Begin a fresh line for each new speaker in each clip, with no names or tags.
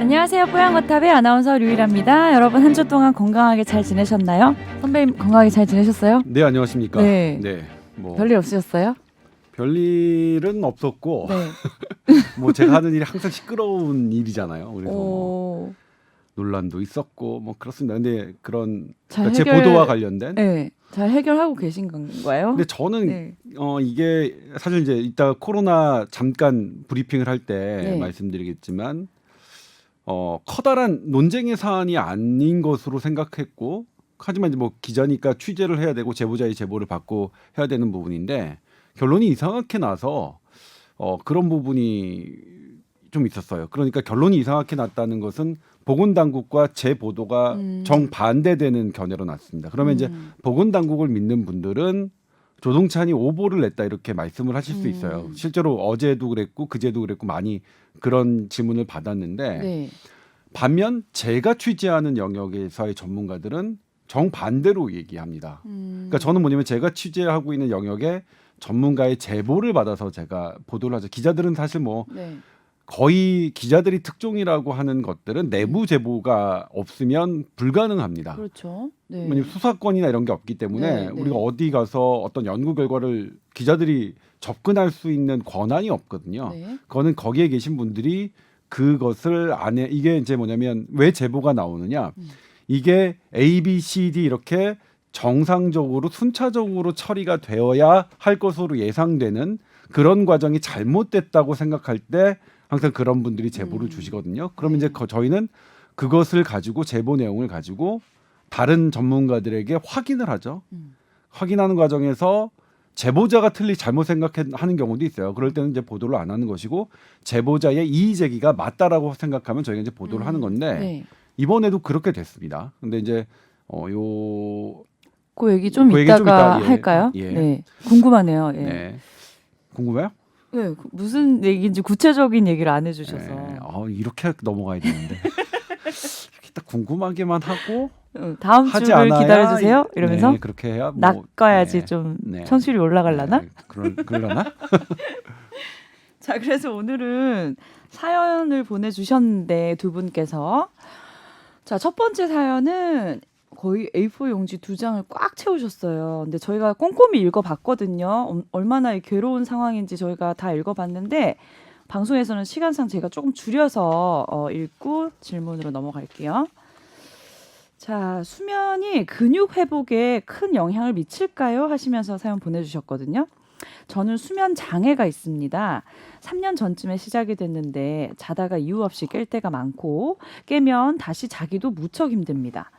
안녕하세요. 뽀얀거탑의 아나운서 류일합니다. 여러분 한 주 동안 건강하게 잘 지내셨나요? 선배님 건강하게 잘 지내셨어요?
네, 안녕하십니까.
네.
뭐
별일 없으셨어요?
별일은 없었고
네.
뭐 제가 하는 일이 항상 시끄러운 일이잖아요. 그래서 뭐
오,
논란도 있었고 뭐 그렇습니다. 근데 그런
잘
제
해결-
보도와 관련된.
네. 잘 해결하고 계신 건가요?
근데 저는
네.
이게 사실 이제 이따 코로나 잠깐 브리핑을 할 때
네.
말씀드리겠지만 커다란 논쟁의 사안이 아닌 것으로 생각했고, 하지만 이제 뭐 기자니까 취재를 해야 되고 제보자의 제보를 받고 해야 되는 부분인데 결론이 이상하게 나서 그런 부분이 좀 있었어요. 그러니까 결론이 이상하게 났다는 것은 보건당국과 제 보도가 정반대되는 견해로 났습니다. 그러면 이제 보건당국을 믿는 분들은 조동찬이 오보를 냈다 이렇게 말씀을 하실 수 있어요. 실제로 어제도 그랬고 그제도 그랬고 많이 그런 질문을 받았는데,
네.
반면 제가 취재하는 영역에서의 전문가들은 정반대로 얘기합니다. 그러니까 저는 뭐냐면 제가 취재하고 있는 영역에 전문가의 제보를 받아서 제가 보도를 하죠. 기자들은 사실 뭐
네.
거의 기자들이 특종이라고 하는 것들은 내부 제보가 없으면 불가능합니다.
그렇죠. 네.
왜냐면 수사권이나 이런 게 없기 때문에
네, 네.
우리가 어디 가서 어떤 연구 결과를 기자들이 접근할 수 있는 권한이 없거든요.
네.
그거는 거기에 계신 분들이 그것을 안에, 이게 이제 뭐냐면 왜 제보가 나오느냐, 이게 A, B, C, D 이렇게 정상적으로 순차적으로 처리가 되어야 할 것으로 예상되는 그런 과정이 잘못됐다고 생각할 때 항상 그런 분들이 제보를 주시거든요. 그러면
네.
이제 저희는 그것을 가지고 제보 내용을 가지고 다른 전문가들에게 확인을 하죠. 확인하는 과정에서 제보자가 잘못 생각하는 경우도 있어요. 그럴 때는 이제 보도를 안 하는 것이고, 제보자의 이의 제기가 맞다라고 생각하면 저희가 이제 보도를 하는 건데,
네.
이번에도 그렇게 됐습니다. 근데 이제 요
그 얘기 좀
그 얘기 좀
이따가
이따, 예.
할까요?
예.
네. 궁금하네요. 예.
네. 궁금해요?
네. 무슨 얘기인지 구체적인 얘기를 안 해주셔서.
네. 이렇게 넘어가야 되는데 이렇게 딱 궁금하게만 하고
다음
하지
주를
않아야,
기다려주세요. 이러면서
네, 그렇게 해야 뭐,
낚아야지
네.
좀
네.
청취율이 올라갈라나?
네. 그러려나?
자, 그래서 오늘은 사연을 보내주셨는데 두 분께서, 자, 첫 번째 사연은 거의 A4 용지 2장을 꽉 채우셨어요. 근데 저희가 꼼꼼히 읽어봤거든요. 얼마나 괴로운 상황인지 저희가 다 읽어봤는데 방송에서는 시간상 제가 조금 줄여서 읽고 질문으로 넘어갈게요. 자, 수면이 근육 회복에 큰 영향을 미칠까요? 하시면서 사연 보내주셨거든요. 저는 수면 장애가 있습니다. 3년 전쯤에 시작이 됐는데 자다가 이유 없이 깰 때가 많고, 깨면 다시 자기도 무척 힘듭니다.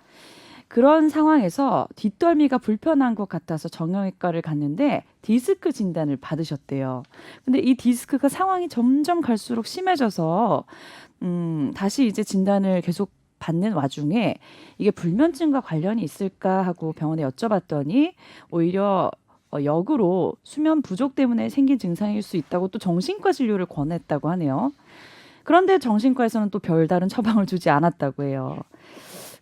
그런 상황에서 뒷덜미가 불편한 것 같아서 정형외과를 갔는데 디스크 진단을 받으셨대요. 근데 이 디스크가 상황이 점점 갈수록 심해져서 다시 이제 진단을 계속 받는 와중에 이게 불면증과 관련이 있을까 하고 병원에 여쭤봤더니 오히려 역으로 수면 부족 때문에 생긴 증상일 수 있다고 또 정신과 진료를 권했다고 하네요. 그런데 정신과에서는 또 별다른 처방을 주지 않았다고 해요.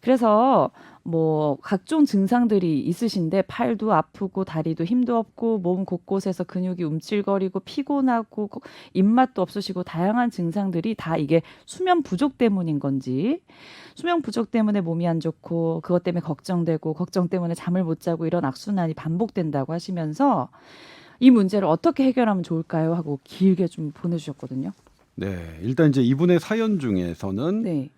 그래서 뭐 각종 증상들이 있으신데 팔도 아프고 다리도 힘도 없고 몸 곳곳에서 근육이 움찔거리고 피곤하고 입맛도 없으시고 다양한 증상들이 다 이게 수면 부족 때문인 건지, 수면 부족 때문에 몸이 안 좋고 그것 때문에 걱정되고 걱정 때문에 잠을 못 자고 이런 악순환이 반복된다고 하시면서 이 문제를 어떻게 해결하면 좋을까요? 하고 길게 좀 보내주셨거든요.
네, 일단 이제 이분의 사연 중에서는
네.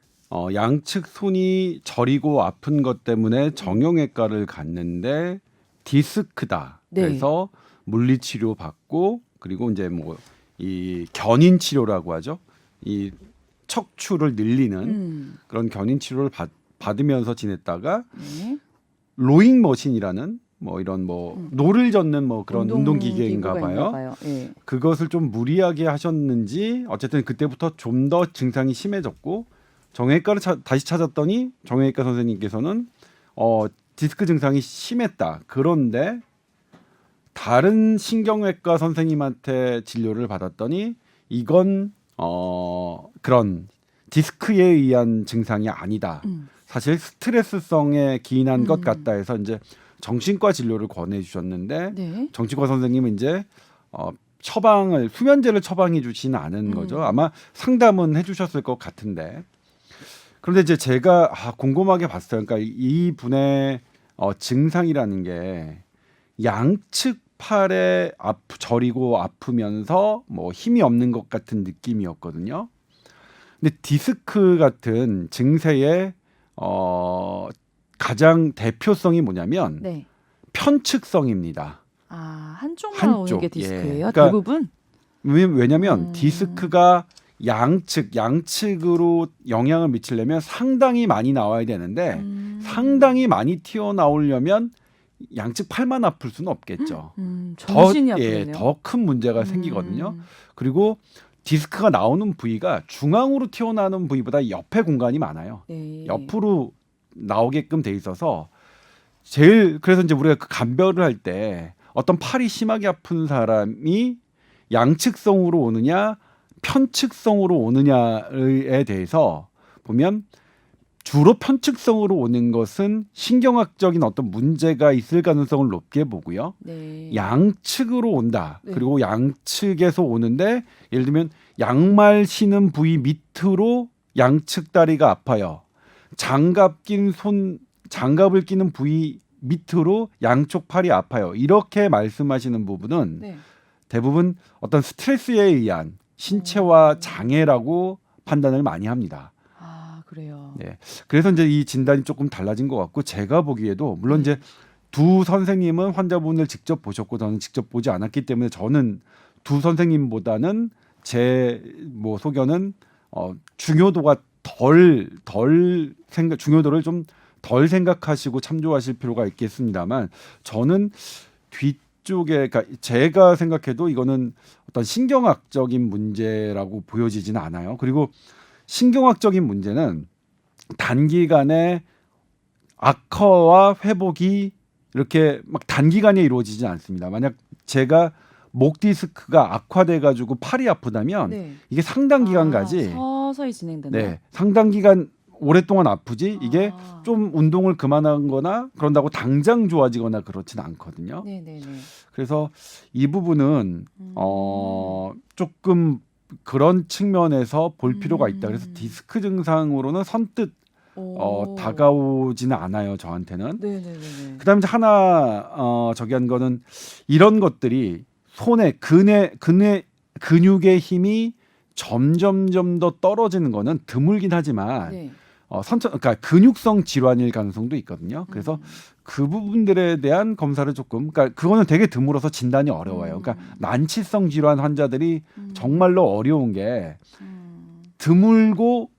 양측 손이 저리고 아픈 것 때문에 정형외과를 갔는데 디스크다.
네.
그래서 물리치료 받고, 그리고 이제 뭐 이 견인 치료라고 하죠. 이 척추를 늘리는 그런 견인 치료를 받으면서 지냈다가
네.
로잉 머신이라는 뭐 이런 뭐 노를 젓는 뭐 그런 운동기계인가
기구가 있나
봐요.
예.
그것을 좀 무리하게 하셨는지 어쨌든 그때부터 좀 더 증상이 심해졌고, 정형외과를 다시 찾았더니 정형외과 선생님께서는 디스크 증상이 심했다. 그런데 다른 신경외과 선생님한테 진료를 받았더니 이건 그런 디스크에 의한 증상이 아니다. 사실 스트레스성에 기인한 것 같다 해서 이제 정신과 진료를 권해주셨는데,
네.
정신과 선생님은 이제 처방을, 수면제를 처방해 주지는 않은 거죠. 아마 상담은 해주셨을 것 같은데, 그런데 이제 제가 궁금하게 봤어요. 그러니까 이 분의 증상이라는 게 양측 팔에 저리고 아프면서 뭐 힘이 없는 것 같은 느낌이었거든요. 근데 디스크 같은 증세의 가장 대표성이 뭐냐면
네.
편측성입니다.
한쪽만 오는 게 디스크예요?
그러니까
대부분?
왜냐하면 디스크가 양측으로 영향을 미치려면 상당히 많이 나와야 되는데 상당히 많이 튀어나오려면 양측 팔만 아플 수는 없겠죠.
전신이 아프네요.
더 큰 문제가 생기거든요. 그리고 디스크가 나오는 부위가 중앙으로 튀어나오는 부위보다 옆에 공간이 많아요.
네.
옆으로 나오게끔 돼 있어서 그래서 이제 우리가 그 감별을 할 때 어떤 팔이 심하게 아픈 사람이 양측성으로 오느냐 편측성으로 오느냐에 대해서 보면 주로 편측성으로 오는 것은 신경학적인 어떤 문제가 있을 가능성을 높게 보고요.
네.
양측으로 온다.
네.
그리고 양측에서 오는데 예를 들면 양말 신은 부위 밑으로 양측 다리가 아파요. 장갑을 끼는 부위 밑으로 양쪽 팔이 아파요. 이렇게 말씀하시는 부분은
네.
대부분 어떤 스트레스에 의한 신체와 장애라고 판단을 많이 합니다.
그래요.
네. 그래서 이제 이 진단이 조금 달라진 것 같고 제가 보기에도 물론 이제 두 선생님은 환자분을 직접 보셨고 저는 직접 보지 않았기 때문에 저는 두 선생님보다는 제 뭐 소견은 중요도가 중요도를 좀 덜 생각하시고 참조하실 필요가 있겠습니다만 저는 뒤쪽에 그러니까 제가 생각해도 이거는 어떤 신경학적인 문제라고 보여지지는 않아요. 그리고 신경학적인 문제는 단기간에 악화와 회복이 이렇게 막 단기간에 이루어지지 않습니다. 만약 제가 목 디스크가 악화돼 가지고 팔이 아프다면
네.
이게 상당 기간까지
서서히 진행된다.
네, 상당 기간 오랫동안 아프지 이게 좀 운동을 그만한 거나 그런다고 당장 좋아지거나 그렇지는 않거든요.
네네네.
그래서 이 부분은 조금 그런 측면에서 볼 필요가 있다. 그래서 디스크 증상으로는 선뜻 다가오지는 않아요. 저한테는.
네네네.
그다음에 이제 하나 저기 한 거는 이런 것들이 손에 근육의 힘이 점점점 더 떨어지는 거는 드물긴 하지만
네.
그러니까 근육성 질환일 가능성도 있거든요. 그래서 그 부분들에 대한 검사를 조금, 그러니까 그거는 되게 드물어서 진단이 어려워요. 그러니까 난치성 질환 환자들이 정말로 어려운 게 드물고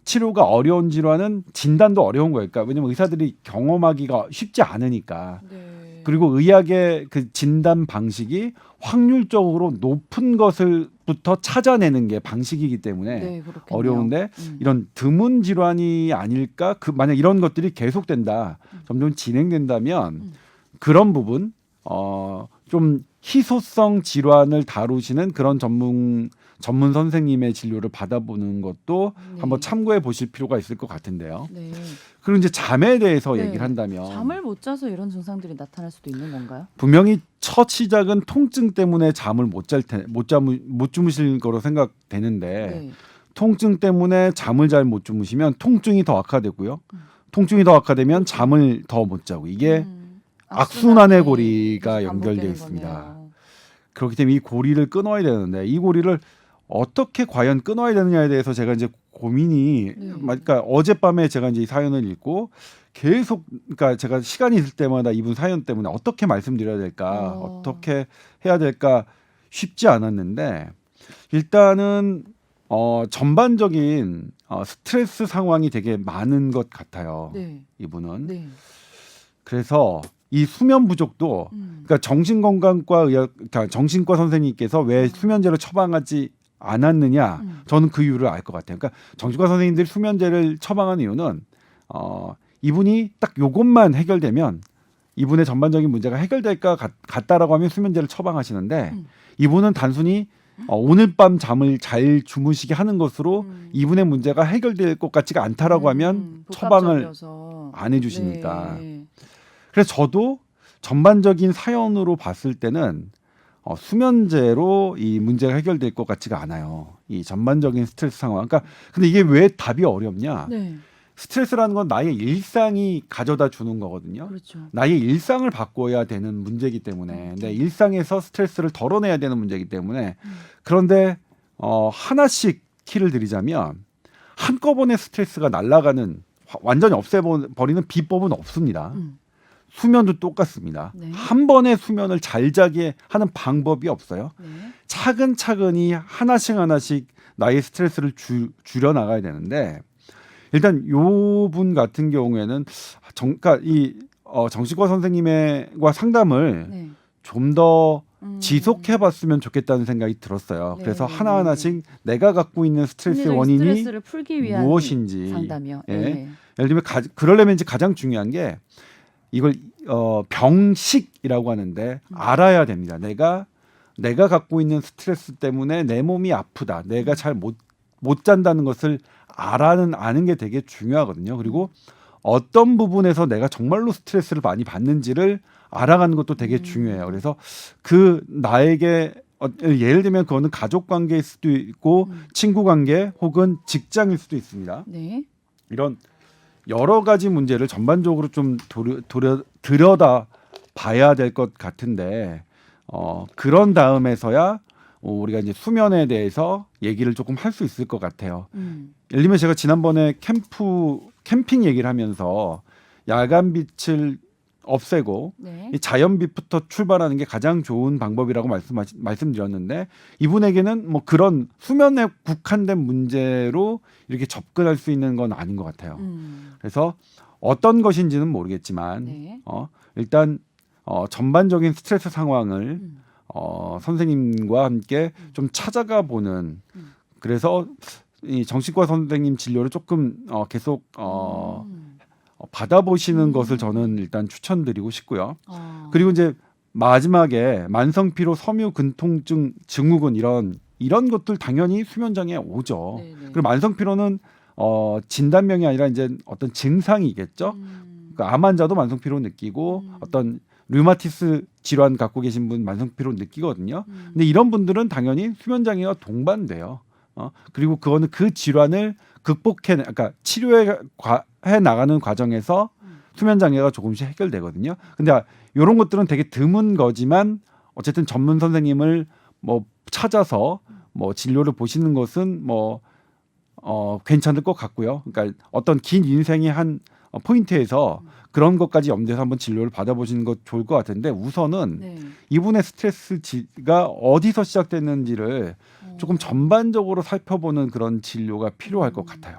치료가 어려운 질환은 진단도 어려운 거예요. 그러니까 왜냐면 의사들이 경험하기가 쉽지 않으니까.
네.
그리고 의학의 그 진단 방식이 확률적으로 높은 것을부터 찾아내는 게 방식이기 때문에
네, 그렇겠네요.
어려운데 이런 드문 질환이 아닐까? 만약 이런 것들이 계속된다, 점점 진행된다면 그런 부분, 좀 희소성 질환을 다루시는 그런 전문 선생님의 진료를 받아보는 것도
네.
한번 참고해 보실 필요가 있을 것 같은데요.
네.
그리고 이제 잠에 대해서
네.
얘기를 한다면
잠을 못 자서 이런 증상들이 나타날 수도 있는 건가요?
분명히 첫 시작은 통증 때문에 잠을 못 주무실 거로 생각되는데
네.
통증 때문에 잠을 잘 못 주무시면 통증이 더 악화되고요. 통증이 더 악화되면 잠을 더 못 자고 이게 악순환의 고리가 연결되어 있습니다.
거네요.
그렇기 때문에 이 고리를 끊어야 되는데 이 고리를 어떻게 과연 끊어야 되느냐에 대해서 제가 이제 고민이 그러니까 어젯밤에 제가 이제 이 사연을 읽고 계속 그러니까 제가 시간이 있을 때마다 이분 사연 때문에 어떻게 말씀드려야 될까 어떻게 해야 될까 쉽지 않았는데 일단은 전반적인 스트레스 상황이 되게 많은 것 같아요.
네.
이분은.
네.
그래서 이 수면 부족도 그러니까 그러니까 정신과 선생님께서 왜 수면제를 처방하지 않았느냐 저는 그 이유를 알 것 같아요. 그러니까 정신과 선생님들이 수면제를 처방하는 이유는 이분이 딱 요것만 해결되면 이분의 전반적인 문제가 해결될 것 같다라고 하면 수면제를 처방하시는데 이분은 단순히 오늘 밤 잠을 잘 주무시게 하는 것으로 이분의 문제가 해결될 것 같지가 않다라고 하면 처방을 안 해주시니까.
네.
그래서 저도 전반적인 사연으로 봤을 때는 수면제로 이 문제가 해결될 것 같지가 않아요. 이 전반적인 스트레스 상황. 그러니까 근데 이게 왜 답이 어렵냐?
네.
스트레스라는 건 나의 일상이 가져다 주는 거거든요.
그렇죠.
나의 일상을 바꿔야 되는 문제이기 때문에 내 일상에서 스트레스를 덜어내야 되는 문제이기 때문에 그런데 하나씩 키를 드리자면 한꺼번에 스트레스가 날아가는 완전히 없애버리는 비법은 없습니다. 수면도 똑같습니다.
네.
한 번에 수면을 잘 자게 하는 방법이 없어요.
네.
차근차근히 하나씩 나의 스트레스를 줄여 나가야 되는데 일단 요 분 같은 경우에는 그러니까 이 정신과 선생님과 상담을
네.
좀 더 지속해봤으면 좋겠다는 생각이 들었어요.
네,
그래서
네,
하나하나씩 내가 갖고 있는 스트레스의
심리적인
원인이
스트레스를 풀기 위한
무엇인지
상담이요.
예.
네.
예를 들면 그러려면 이제 가장 중요한 게 이걸 병식이라고 하는데 알아야 됩니다. 내가 갖고 있는 스트레스 때문에 내 몸이 아프다. 내가 잘 못 잔다는 것을 아는 게 되게 중요하거든요. 그리고 어떤 부분에서 내가 정말로 스트레스를 많이 받는지를 알아가는 것도 되게 중요해요. 그래서 그 나에게 예를 들면 그거는 가족 관계일 수도 있고 친구 관계 혹은 직장일 수도 있습니다.
네.
이런 여러 가지 문제를 전반적으로 좀 들여다 봐야 될 것 같은데 그런 다음에서야 우리가 이제 수면에 대해서 얘기를 조금 할 수 있을 것 같아요. 예를 들면 제가 지난번에 캠핑 얘기를 하면서 야간 빛을 없애고
네.
이 자연빛부터 출발하는 게 가장 좋은 방법이라고 말씀드렸는데 이분에게는 뭐 그런 수면에 국한된 문제로 이렇게 접근할 수 있는 건 아닌 것 같아요. 그래서 어떤 것인지는 모르겠지만
네.
일단 전반적인 스트레스 상황을 선생님과 함께 좀 찾아가 보는 그래서 이 정신과 선생님 진료를 조금 계속 받아보시는 것을 저는 일단 추천드리고 싶고요. 그리고 이제 마지막에 만성피로, 섬유, 근통증, 증후군 이런 것들 당연히 수면 장애 오죠.
네네.
그리고 만성피로는 진단명이 아니라 이제 어떤 증상이겠죠. 그러니까 암 환자도 만성피로 느끼고 어떤 류마티스 질환 갖고 계신 분 만성피로 느끼거든요. 근데 이런 분들은 당연히 수면 장애와 동반돼요. 그리고 그거는 그 질환을 그러니까 치료해 나가는 과정에서 수면 장애가 조금씩 해결되거든요. 근데 이런 것들은 되게 드문 거지만 어쨌든 전문 선생님을 뭐 찾아서 뭐 진료를 보시는 것은 뭐 괜찮을 것 같고요. 그러니까 어떤 긴 인생의 한 포인트에서 그런 것까지 염두에서 한번 진료를 받아보시는 것 좋을 것 같은데 우선은
네.
이분의 스트레스가 어디서 시작됐는지를 조금 전반적으로 살펴보는 그런 진료가 필요할 것 같아요.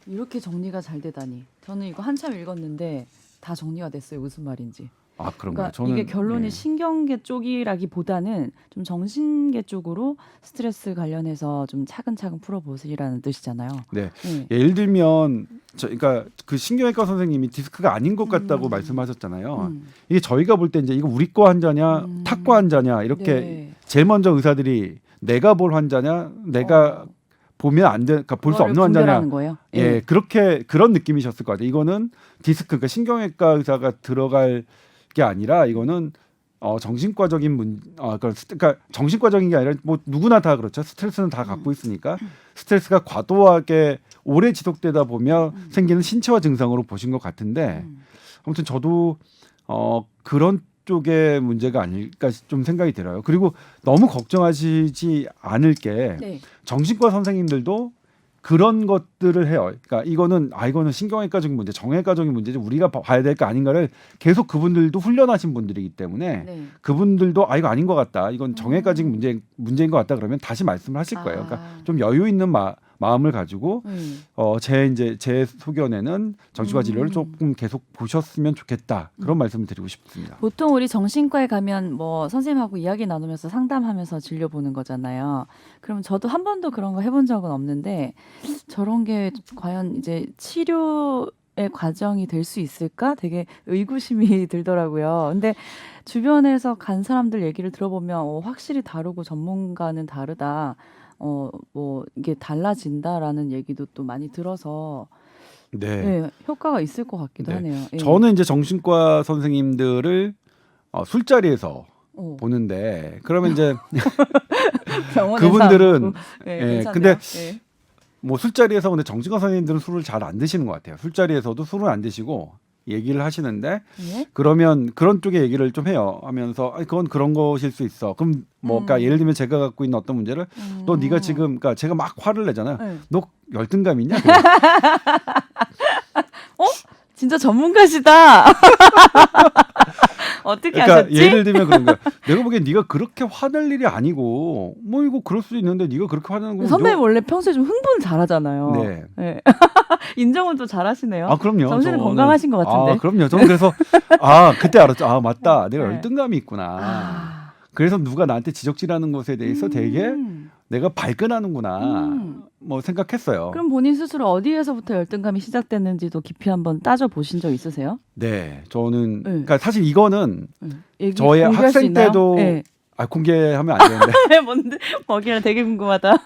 이렇게 정리가 잘 되다니. 저는 이거 한참 읽었는데 다 정리가 됐어요. 무슨 말인지.
아 그런가요?
그러니까 이게 결론이
예.
신경계 쪽이라기보다는 좀 정신계 쪽으로 스트레스 관련해서 좀 차근차근 풀어보시라는 뜻이잖아요.
네.
네.
예를 들면 그러니까 그 신경외과 선생님이 디스크가 아닌 것 같다고 말씀하셨잖아요. 이게 저희가 볼 때 이제 이거 우리과 환자냐, 탁과 환자냐 이렇게
네.
제일 먼저 의사들이 내가 볼 환자냐, 내가 보면 안 돼, 그러니까 볼 수 없는 환자냐.
분별하는 거예요?
예, 그런 느낌이셨을 것 같아요. 이거는 디스크, 그러니까 신경외과 의사가 들어갈 게 아니라 이거는 정신과적인 그러니까 정신과적인 게 아니라 뭐 누구나 다 그렇죠. 스트레스는 다 갖고 있으니까 스트레스가 과도하게 오래 지속되다 보면 생기는 신체화 증상으로 보신 것 같은데 아무튼 저도 그런 쪽의 문제가 아닐까 좀 생각이 들어요. 그리고 너무 걱정하시지 않을 게
네.
정신과 선생님들도 그런 것들을 해요. 그러니까 이거는 신경외과적인 문제, 정외과적인 문제지 우리가 봐야 될 거 아닌가를 계속 그분들도 훈련하신 분들이기 때문에
네.
그분들도 이거 아닌 것 같다. 이건 정외과적인 문제인 것 같다. 그러면 다시 말씀을 하실 거예요. 그러니까 좀 여유 있는 마음을 가지고 제 소견에는 정신과 진료를 조금 계속 보셨으면 좋겠다. 그런 말씀을 드리고 싶습니다.
보통 우리 정신과에 가면 뭐 선생님하고 이야기 나누면서 상담하면서 진료 보는 거잖아요. 그럼 저도 한 번도 그런 거 해본 적은 없는데 저런 게 과연 이제 치료의 과정이 될 수 있을까? 되게 의구심이 들더라고요. 근데 주변에서 간 사람들 얘기를 들어보면 확실히 다르고 전문가는 다르다. 뭐 이게 달라진다라는 얘기도 또 많이 들어서 네, 효과가 있을 것 같기도
네.
하네요. 예.
저는 이제 정신과 선생님들을 술자리에서 보는데 그러면 이제
병원에서
그분들은
안 보고. 네,
예,
괜찮네요.
근데
예.
뭐 술자리에서 근데 정직원 선생님들은 술을 잘 안 드시는 것 같아요. 술자리에서도 술을 안 드시고 얘기를 하시는데
예?
그러면 그런 쪽의 얘기를 좀 해요. 하면서 아니, 그건 그런 것일 수 있어. 그럼 뭐 그러니까 예를 들면 제가 갖고 있는 어떤 문제를 너 네가 지금 그러니까 제가 막 화를 내잖아요.
네.
너 열등감 있냐?
진짜 전문가시다. 어떻게
그러니까
하셨지?
예를 들면 그런 거야. 내가 보기엔 네가 그렇게 화낼 일이 아니고 뭐 이거 그럴 수도 있는데 네가 그렇게 화내는 거
선배님 원래 평소에 좀 흥분 잘하잖아요.
네.
네. 인정은 또 잘하시네요.
아 그럼요.
정신은
저는-
건강하신 것 같은데.
아 그럼요. 저는 그래서 그때 알았죠. 아 맞다. 내가
네.
열등감이 있구나. 그래서 누가 나한테 지적질하는 것에 대해서 되게 내가 발끈하는구나. 뭐 생각했어요.
그럼 본인 스스로 어디에서부터 열등감이 시작됐는지도 깊이 한번 따져 보신 적 있으세요?
네, 저는
네.
그러니까 사실 이거는
얘기
저의
공개할 수
학생
있나요?
때도
네.
공개하면 안 되는데
뭔데? 뭐길래 되게 궁금하다.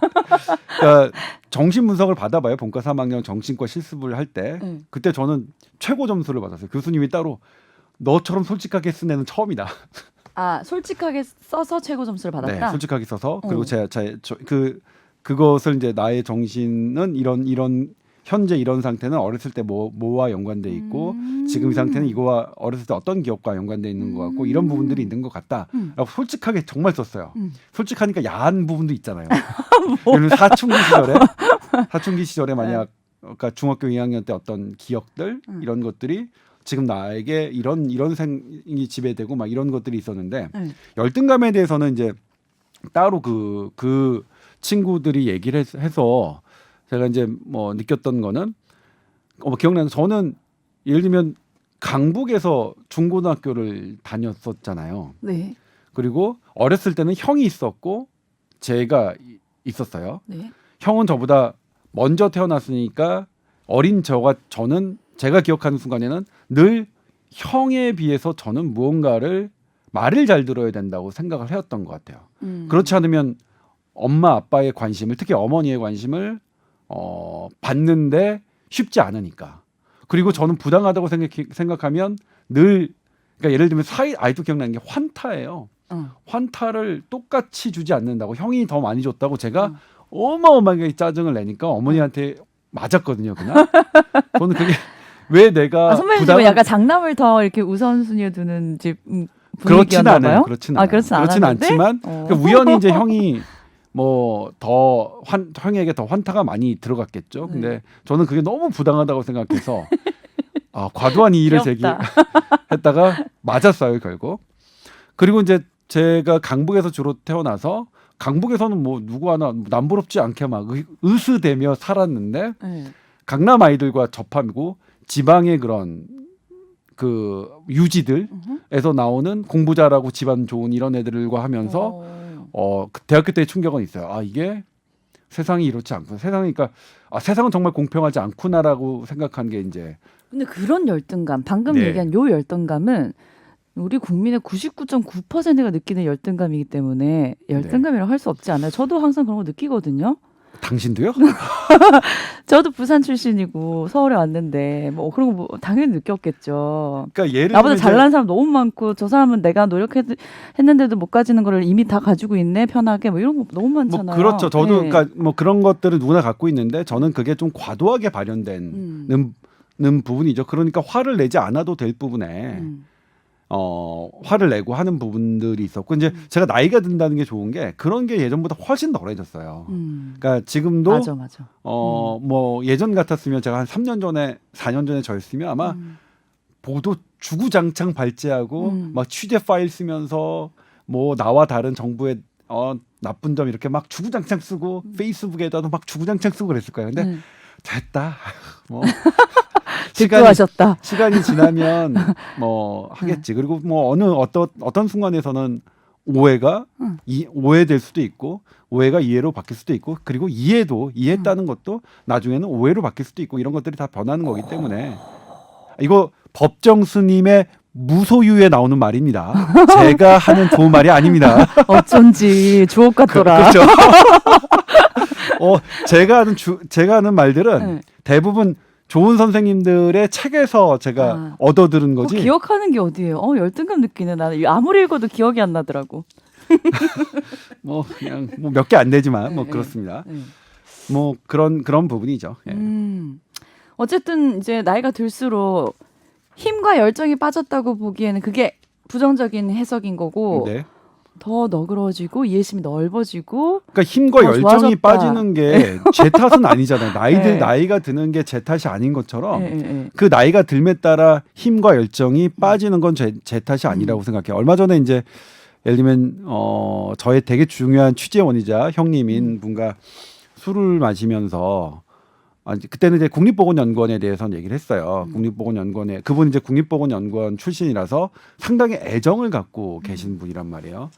그러니까 정신 분석을 받아봐요. 본과 3학년 정신과 실습을 할 때
네.
그때 저는 최고 점수를 받았어요. 교수님이 따로 너처럼 솔직하게 쓴 애는 처음이다.
아 솔직하게 써서 최고 점수를 받았다.
네, 솔직하게 써서 그리고 그것을 이제 나의 정신은 이런 현재 이런 상태는 어렸을 때 뭐와 연관돼 있고 지금 이 상태는 이거와 어렸을 때 어떤 기억과 연관돼 있는 것 같고 이런 부분들이 있는 것 같다라고 솔직하게 정말 썼어요. 솔직하니까 야한 부분도 있잖아요. 예를 들면 사춘기 시절에 만약 그러니까 중학교 2학년 때 어떤 기억들 이런 것들이 지금 나에게 이런 생이 지배되고 막 이런 것들이 있었는데 열등감에 대해서는 이제 따로 그 친구들이 얘기를 해서 제가 이제 뭐 느꼈던 거는 기억나는 저는 예를 들면 강북에서 중고등학교를 다녔었잖아요.
네.
그리고 어렸을 때는 형이 있었고 제가 있었어요.
네.
형은 저보다 먼저 태어났으니까 어린 저는 제가 기억하는 순간에는 늘 형에 비해서 저는 무언가를 말을 잘 들어야 된다고 생각을 해왔던 것 같아요. 그렇지 않으면 엄마 아빠의 관심을 특히 어머니의 관심을 받는데 쉽지 않으니까. 그리고 저는 부당하다고 생각하면 늘 그러니까 예를 들면 아직도 기억나는 게 환타예요. 환타를 똑같이 주지 않는다고 형이 더 많이 줬다고 제가 어마어마하게 짜증을 내니까 어머니한테 맞았거든요. 그냥 저는 그게 왜 내가
선배님 집은 약간 장남을 더 이렇게 우선순위에 두는 집
그렇진
분위기였나
않아요.
봐요?
그렇진 않아요.
그렇진
그렇진
않았는데?
않지만 그러니까 우연히 이제 형이 뭐 더 형에게 더 환타가 많이 들어갔겠죠. 근데 저는 그게 너무 부당하다고 생각해서 과도한 이의를
귀엽다.
제기했다가 맞았어요 결국. 그리고 이제 제가 강북에서 주로 태어나서 강북에서는 뭐 누구 하나 남부럽지 않게 막 으스대며 살았는데
네.
강남 아이들과 접하고 지방의 그런 그 유지들에서 나오는 공부 잘하고 집안 좋은 이런 애들과 하면서 그 대학교 때 충격은 있어요. 이게 세상이 이렇지 않구나. 세상이니까 세상은 정말 공평하지 않구나라고 생각한 게 이제.
근데 그런 열등감, 방금
네.
얘기한 요 열등감은 우리 국민의 99.9%가 느끼는 열등감이기 때문에 열등감이라고 할 수 없지 않아요. 저도 항상 그런 거 느끼거든요.
당신도요?
저도 부산 출신이고 서울에 왔는데 뭐 그런 거 당연히 느꼈겠죠.
그러니까 예를
나보다
들면
잘난 사람 너무 많고 저 사람은 내가 노력했는데도 못 가지는 거를 이미 다 가지고 있네 편하게 뭐 이런 거 너무 많잖아요.
뭐 그렇죠. 저도
네.
그러니까 뭐 그런 것들을 누구나 갖고 있는데 저는 그게 좀 과도하게 발현되는 부분이죠. 그러니까 화를 내지 않아도 될 부분에 화를 내고 하는 부분들이 있었고 이제 제가 나이가 든다는 게 좋은 게 그런 게 예전보다 훨씬 덜해졌어요. 그러니까 지금도
맞아.
뭐 예전 같았으면 제가 한 3년 전에 4년 전에 저였으면 아마 보도 주구장창 발제하고 막 취재 파일 쓰면서 뭐 나와 다른 정부의 나쁜 점 이렇게 막 주구장창 쓰고 페이스북에다도 막 주구장창 쓰고 그랬을 거예요. 근데 됐다. 뭐
질투하셨다.
시간이 지나면 뭐 하겠지. 그리고 뭐 어떤 순간에서는 오해가 오해될 수도 있고 오해가 이해로 바뀔 수도 있고 그리고 이해했다는 것도 나중에는 오해로 바뀔 수도 있고 이런 것들이 다 변하는 거기 때문에 이거 법정 스님의 무소유에 나오는 말입니다. 제가 하는 좋은 말이 아닙니다.
어쩐지 주옥 같더라.
그렇죠. 제가 하는 말들은 대부분 좋은 선생님들의 책에서 제가 얻어들은 거지.
기억하는 게 어디예요? 열등감 느끼네. 나는 아무리 읽어도 기억이 안 나더라고.
뭐 그냥 뭐 몇 개 안 되지만 뭐
네,
그렇습니다.
네.
뭐 그런 부분이죠. 예.
어쨌든 이제 나이가 들수록 힘과 열정이 빠졌다고 보기에는 그게 부정적인 해석인 거고
네.
더 너그러지고 이해심이 넓어지고
그러니까 힘과
더
열정이
좋아졌다.
빠지는 게 제 탓은 아니잖아요.
네.
나이가 드는 게 제 탓이 아닌 것처럼
예.
그 나이가 들에 따라 힘과 열정이 빠지는 건 제 탓이 아니라고 생각해요. 얼마 전에 이제 예를 들면 저의 되게 중요한 취재원이자 형님인 분과 술을 마시면서 그때는 이제 국립보건연구원에 대해서는 얘기를 했어요. 국립보건연구원에 그분이 이제 국립보건연구원 출신이라서 상당히 애정을 갖고 계신 분이란 말이에요.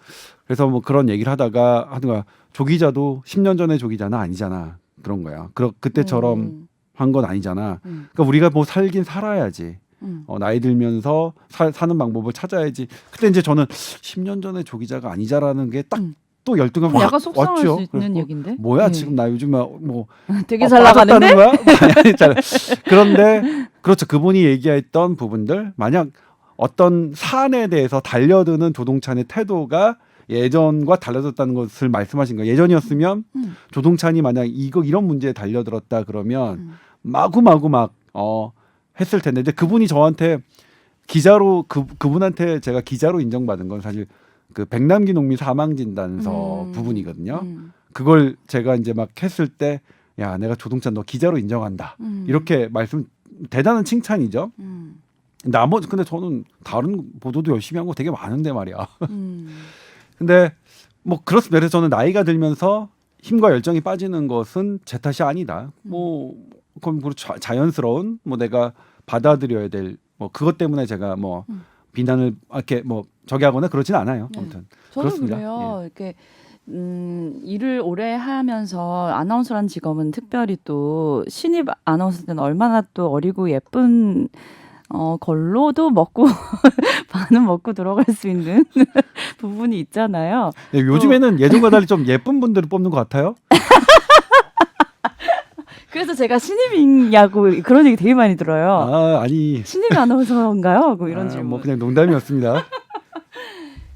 그래서 뭐 그런 얘기를 하다가 하든가 조 기자도 10년 전에 조 기자는 아니잖아. 그런 거야. 그때처럼 한 건 아니잖아. 그러니까 우리가 뭐 살긴 살아야지. 나이 들면서 사는 방법을 찾아야지. 그때 이제 저는 10년 전에 조 기자가 아니자라는 게 딱 또 열등감 확
약간 속상할
왔죠.
수 있는
그래서
얘긴데.
뭐야
네.
지금 나 요즘 뭐
되게 잘 나가는데.
거야? 아니, 그런데 그렇죠. 그분이 얘기했던 부분들 만약 어떤 사안에 대해서 달려드는 조동찬의 태도가 예전과 달라졌다는 것을 말씀하신 거예요. 예전이었으면 조동찬이 만약 이런 문제에 달려들었다 그러면 마구마구 막 했을 텐데 이제 그분이 저한테 기자로 그분한테 제가 기자로 인정받은 건 사실 그 백남기 농민 사망 진단서 부분이거든요. 그걸 제가 이제 막 했을 때 야 내가 조동찬 너 기자로 인정한다 이렇게 대단한 칭찬이죠. 근데 저는 다른 보도도 열심히 한 거 되게 많은데 말이야. 근데 뭐 그렇습니다. 그래서 저는 나이가 들면서 힘과 열정이 빠지는 것은 제 탓이 아니다. 뭐 그건 자연스러운 뭐 내가 받아들여야 될 뭐 그것 때문에 제가 뭐 비난을 이렇게 뭐 저기 하거나 그러진 않아요. 아무튼
저도
그렇습니다.
그래요.
예.
이렇게 일을 오래 하면서 아나운서라는 직업은 특별히 또 신입 아나운서 때는 얼마나 또 어리고 예쁜 걸로도 먹고 반은 먹고 들어갈 수 있는 부분이 있잖아요.
예, 요즘에는 예전과 달리 좀 예쁜 분들을 뽑는 것 같아요.
그래서 제가 신입이냐고 그런 얘기 되게 많이 들어요.
아니.
신입 아나운서인가요? 하고 이런 질문.
뭐 그냥 농담이었습니다.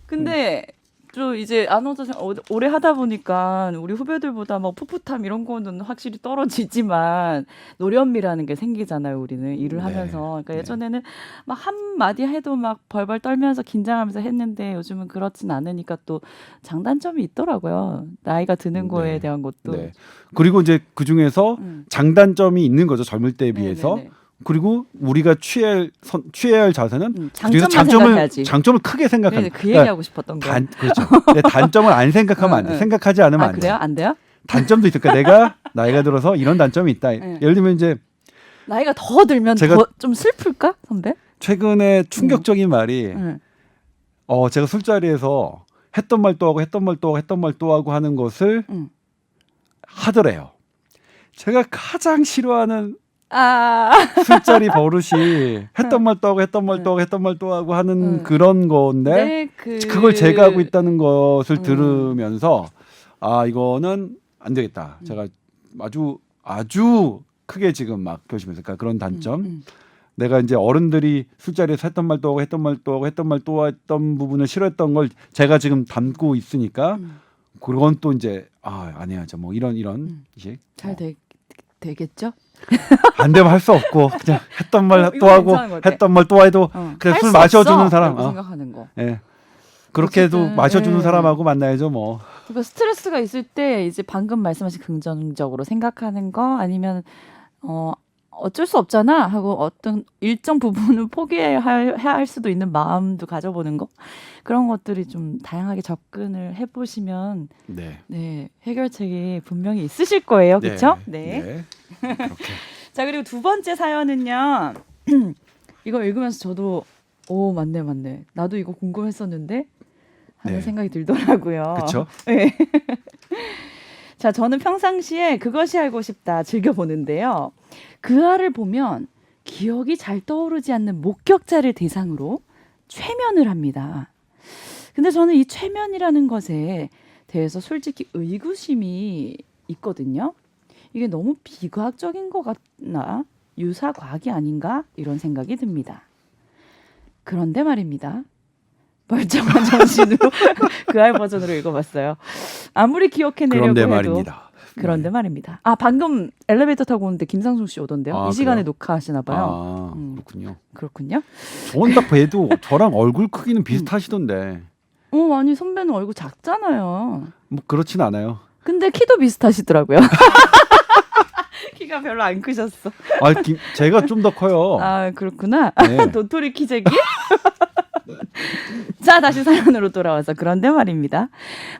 근데 또 이제 아나운서 오래 하다 보니까 우리 후배들보다 뭐 풋풋함 이런 거는 확실히 떨어지지만 노련미라는 게 생기잖아요. 우리는 일을
네.
하면서. 그러니까
네.
예전에는 막 한마디 해도 막 벌벌 떨면서 긴장하면서 했는데 요즘은 그렇진 않으니까 또 장단점이 있더라고요. 나이가 드는 거에 대한 것도.
네. 그리고 이제 그 중에서 장단점이 있는 거죠. 젊을 때에 비해서.
네네네.
그리고 우리가 취해야 할 자세는
장점만 생각해야지.
장점을 크게 생각하는.
네, 그 얘기하고 싶었던 거예요.
그렇죠. 근데 단점을 안 생각하면 안 돼. 생각하지 않으면 안 돼.
그래요? 안 돼요?
단점도 있을까? 내가 나이가 들어서 이런 단점이 있다.
네.
예를 들면 이제
나이가 더 들면
제가
더 좀 슬플까, 선배?
최근에 충격적인 말이 제가 술자리에서 했던 말 또 하고 했던 말 또 하고 했던 말 또 하고 하는 것을 하더래요. 제가 가장 싫어하는 술자리 버릇이 했던 말 또 하고 했던 말 또 하고 했던 말 또 하고 하는 그런 건데
네,
그걸 제가 하고 있다는 것을 들으면서 이거는 안 되겠다. 제가 아주 크게 지금 막 결심했어요. 그러니까 그런 단점. 내가 이제 어른들이 술자리에서 했던 말 또 하고 했던 말 또 하고 했던 말 또 했던 부분을 싫어했던 걸 제가 지금 담고 있으니까 그건 또 이제 안 해야죠. 뭐 이런 이제
잘 되겠죠?
안 되면 할 수 없고 그냥 했던 말 또
이거
하고
괜찮은 것 같아.
했던 말 또 해도 그냥 술 마셔주는 사람.
생각하는 거.
예. 그렇게 해도
어쨌든,
마셔주는 사람하고 만나야죠 뭐.
그러니까 스트레스가 있을 때 이제 방금 말씀하신 긍정적으로 생각하는 거 아니면 어쩔 수 없잖아 하고 어떤 일정 부분을 포기해야 할 수도 있는 마음도 가져보는 거 그런 것들이 좀 다양하게 접근을 해보시면 네 해결책이 분명히 있으실 거예요, 그렇죠? 네.
그렇게.
자 그리고 두 번째 사연은요. 이거 읽으면서 저도 맞네 나도 이거 궁금했었는데 하는 생각이 들더라고요.
그렇죠.
네. 자 저는 평상시에 그것이 알고 싶다 즐겨보는데요. 그 알을 보면 기억이 잘 떠오르지 않는 목격자를 대상으로 최면을 합니다. 근데 저는 이 최면이라는 것에 대해서 솔직히 의구심이 있거든요. 이게 너무 비과학적인 것 같나? 유사 과학이 아닌가 이런 생각이 듭니다. 그런데 말입니다. 멀쩡한 정신으로 그 알 버전으로 읽어봤어요. 아무리 기억해내려고
그런데
해도
말입니다.
그런데 말입니다. 아 방금 엘리베이터 타고 오는데 김상중 씨 오던데요.
아,
이 시간에
그래요?
녹화하시나 봐요.
아, 그렇군요.
그렇군요.
저는 딱 봬도 저랑 얼굴 크기는 비슷하시던데.
아니 선배는 얼굴 작잖아요.
뭐 그렇진 않아요.
근데 키도 비슷하시더라고요. 키가 별로 안 크셨어.
아, 제가 좀 더 커요.
아 그렇구나.
네.
도토리 키재기? 자 다시 사연으로 돌아와서 그런데 말입니다.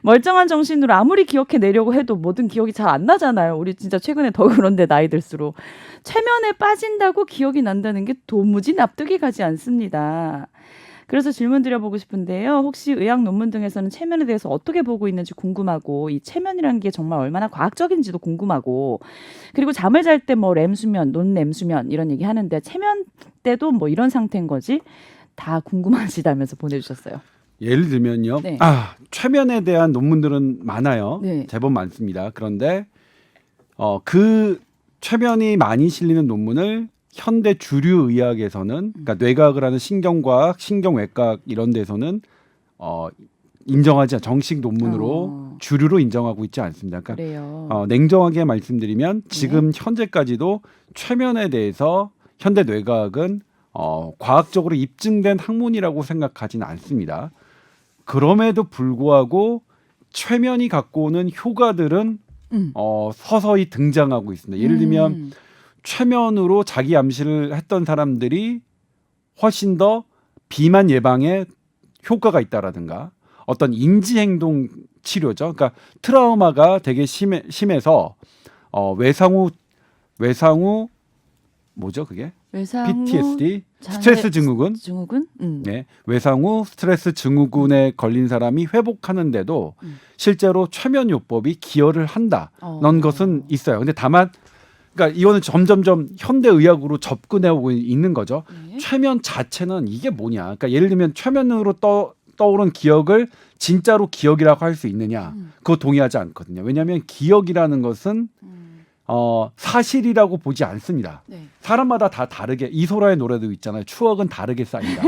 멀쩡한 정신으로 아무리 기억해내려고 해도 뭐든 기억이 잘 안 나잖아요. 우리 진짜 최근에 더 그런데 나이 들수록. 최면에 빠진다고 기억이 난다는 게 도무지 납득이 가지 않습니다. 그래서 질문 드려보고 싶은데요. 혹시 의학 논문 등에서는 체면에 대해서 어떻게 보고 있는지 궁금하고 이 체면이라는 게 정말 얼마나 과학적인지도 궁금하고 그리고 잠을 잘 때 뭐 렘수면, 논렘수면 이런 얘기 하는데 체면 때도 뭐 이런 상태인 거지? 다 궁금하시다면서 보내주셨어요.
예를 들면요.
네.
최면에 대한 논문들은 많아요.
네.
제법 많습니다. 그런데 그 최면이 많이 실리는 논문을 현대 주류 의학에서는 그러니까 뇌과학을 하는 신경과학, 신경외과학 이런 데서는 인정하지 정식 논문으로 주류로 인정하고 있지 않습니다. 그러니까
그래요.
냉정하게 말씀드리면 지금 현재까지도 최면에 대해서 현대 뇌과학은 과학적으로 입증된 학문이라고 생각하지는 않습니다. 그럼에도 불구하고 최면이 갖고 오는 효과들은 서서히 등장하고 있습니다. 예를 들면 최면으로 자기 암시를 했던 사람들이 훨씬 더 비만 예방에 효과가 있다라든가 어떤 인지행동 치료죠. 그러니까 트라우마가 되게 심해서 외상후 뭐죠 그게?
외상후
PTSD, 스트레스 증후군.
증후군?
네, 외상후 스트레스 증후군에 걸린 사람이 회복하는데도 실제로 최면요법이 기여를 한다는 것은 있어요. 근데 다만 그러니까 이거는 점점점 현대 의학으로 접근해 오고 있는 거죠.
네.
최면 자체는 이게 뭐냐? 그러니까 예를 들면 최면으로 떠오른 기억을 진짜로 기억이라고 할 수 있느냐? 그거 동의하지 않거든요. 왜냐하면 기억이라는 것은 사실이라고 보지 않습니다.
네.
사람마다 다 다르게 이소라의 노래도 있잖아요. 추억은 다르게 쌓인다.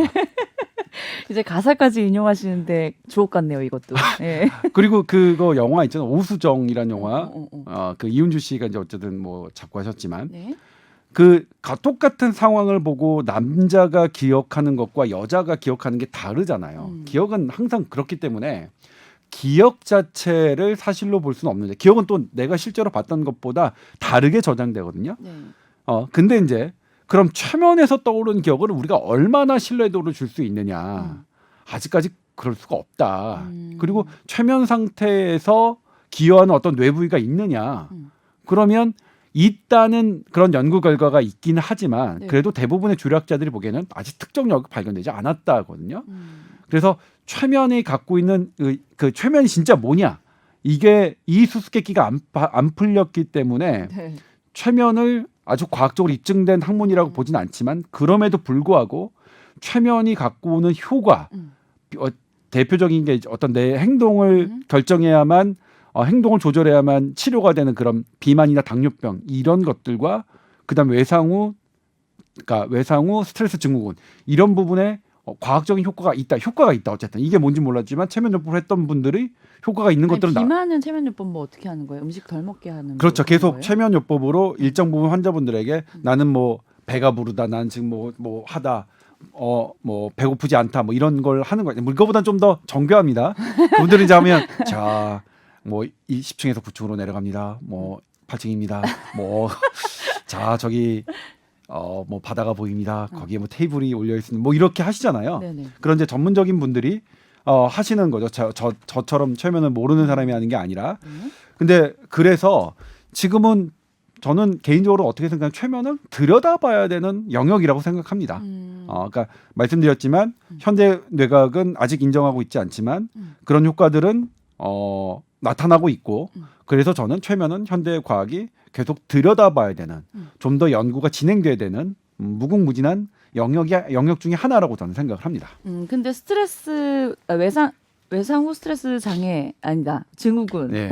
이제 가사까지 인용하시는데 주옥 같네요, 이것도. 네.
그리고 그거 영화 있잖아요. 오수정이라는 영화.
어.
그 이윤주 씨가 이제 어쨌든 뭐 작곡하셨지만
네.
똑같은 상황을 보고 남자가 기억하는 것과 여자가 기억하는 게 다르잖아요. 기억은 항상 그렇기 때문에 기억 자체를 사실로 볼 수는 없는데 기억은 또 내가 실제로 봤던 것보다 다르게 저장되거든요.
네.
근데 이제 그럼 최면에서 떠오르는 기억을 우리가 얼마나 신뢰도를 줄 수 있느냐. 아직까지 그럴 수가 없다. 그리고 최면 상태에서 기여하는 어떤 뇌부위가 있느냐. 그러면 있다는 그런 연구 결과가 있긴 하지만
네.
그래도 대부분의 주력자들이 보기에는 아직 특정력이 발견되지 않았다거든요. 그래서 최면이 갖고 있는 그 최면이 진짜 뭐냐? 이게 이 수수께끼가 안 풀렸기 때문에
네.
최면을 아주 과학적으로 입증된 학문이라고 보진 않지만 그럼에도 불구하고 최면이 갖고 오는 효과 대표적인 게 어떤 내 행동을 결정해야만 행동을 조절해야만 치료가 되는 그런 비만이나 당뇨병 이런 것들과 그다음 외상후 스트레스 증후군 이런 부분에 과학적인 효과가 있다. 어쨌든 이게 뭔지 몰랐지만 최면요법을 했던 분들이 효과가 있는 것들은
비만은 체면요법 뭐 어떻게 하는 거예요? 음식 덜 먹게 하는
그렇죠.
뭐
계속
거예요?
최면요법으로 일정 부분 환자분들에게 나는 뭐 배가 부르다, 나는 지금 뭐 하다, 뭐 배고프지 않다, 뭐 이런 걸 하는 거예요. 이거보다는 좀 더 정교합니다. 그분들이 이제 하면 자, 뭐 10층에서 9층으로 내려갑니다. 뭐 8층입니다. 뭐 자 저기 뭐 바다가 보입니다. 거기에 뭐 테이블이 올려 있습니다. 뭐 이렇게 하시잖아요.
네네.
그런 이제 전문적인 분들이 하시는 거죠. 저처럼 최면을 모르는 사람이 하는 게 아니라. 근데 그래서 지금은 저는 개인적으로 어떻게 생각하면 최면을 들여다봐야 되는 영역이라고 생각합니다. 그러니까 말씀드렸지만 현대 뇌과학은 아직 인정하고 있지 않지만 그런 효과들은 나타나고 있고 그래서 저는 최면은 현대 과학이 계속 들여다봐야 되는 좀 더 연구가 진행돼야 되는 무궁무진한 영역 중에 하나라고 저는 생각을 합니다.
근데 외상후 스트레스 장애 아니다 증후군
네.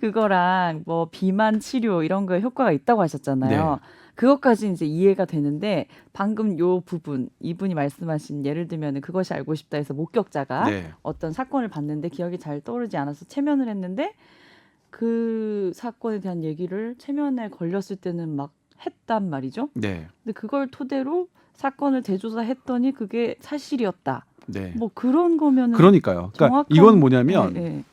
그거랑 뭐 비만 치료 이런 거에 효과가 있다고 하셨잖아요.
네.
그것까지 이제 이해가 되는데 방금 요 부분 이분이 말씀하신 예를 들면 그것이 알고 싶다 해서 목격자가
네.
어떤 사건을 봤는데 기억이 잘 떠오르지 않아서 체면을 했는데 그 사건에 대한 얘기를 체면에 걸렸을 때는 막 했단 말이죠.
네.
근데 그걸 토대로 사건을 재조사했더니 그게 사실이었다.
네.
뭐 그런 거면은
그러니까요. 그러니까
정확한-
이건 뭐냐면
네, 네.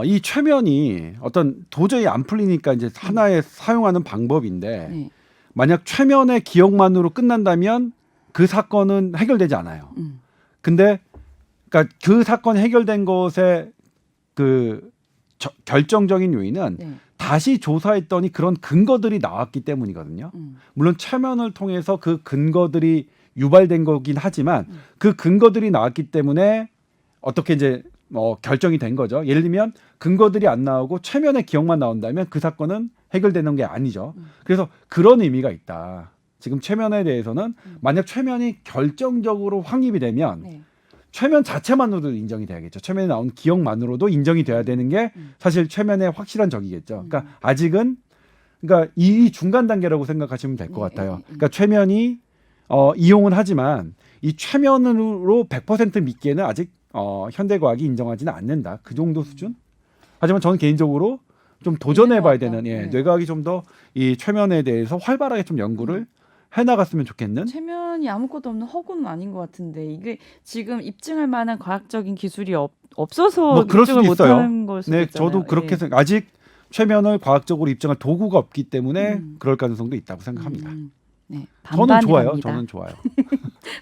이 최면이 어떤 도저히 안 풀리니까 이제 하나의 사용하는 방법인데
네.
만약 최면의 기억만으로 끝난다면 그 사건은 해결되지 않아요. 근데 그러니까 그 사건이 해결된 것의 그 결정적인 요인은
네.
다시 조사했더니 그런 근거들이 나왔기 때문이거든요. 물론 최면을 통해서 그 근거들이 유발된 거긴 하지만 그 근거들이 나왔기 때문에 어떻게 이제 결정이 된 거죠. 예를 들면 근거들이 안 나오고 최면의 기억만 나온다면 그 사건은 해결되는 게 아니죠. 그래서 그런 의미가 있다. 지금 최면에 대해서는 만약 최면이 결정적으로 확립이 되면
네.
최면 자체만으로도 인정이 돼야겠죠. 최면에 나온 기억만으로도 인정이 돼야 되는 게 사실 최면의 확실한 적이겠죠. 그러니까 아직은 그러니까 이 중간 단계라고 생각하시면 될 것 같아요. 그러니까 최면이 이용은 하지만 이 최면으로 100% 믿기에는 아직 현대과학이 인정하지는 않는다. 그 정도 수준? 하지만 저는 개인적으로 좀 도전해봐야 되는
네.
뇌과학이 좀 더 이 최면에 대해서 활발하게 좀 연구를 해나갔으면 좋겠는.
최면이 아무것도 없는 허구는 아닌 것 같은데 이게 지금 입증할 만한 과학적인 기술이 없어서
뭐 그럴
입증을
수도 있어요.
못하는 걸 수도
네,
있잖아요.
저도 그렇게
예.
아직 최면을 과학적으로 입증할 도구가 없기 때문에 그럴 가능성도 있다고 생각합니다.
네,
저는 좋아요.
반반이랍니다.
저는 좋아요.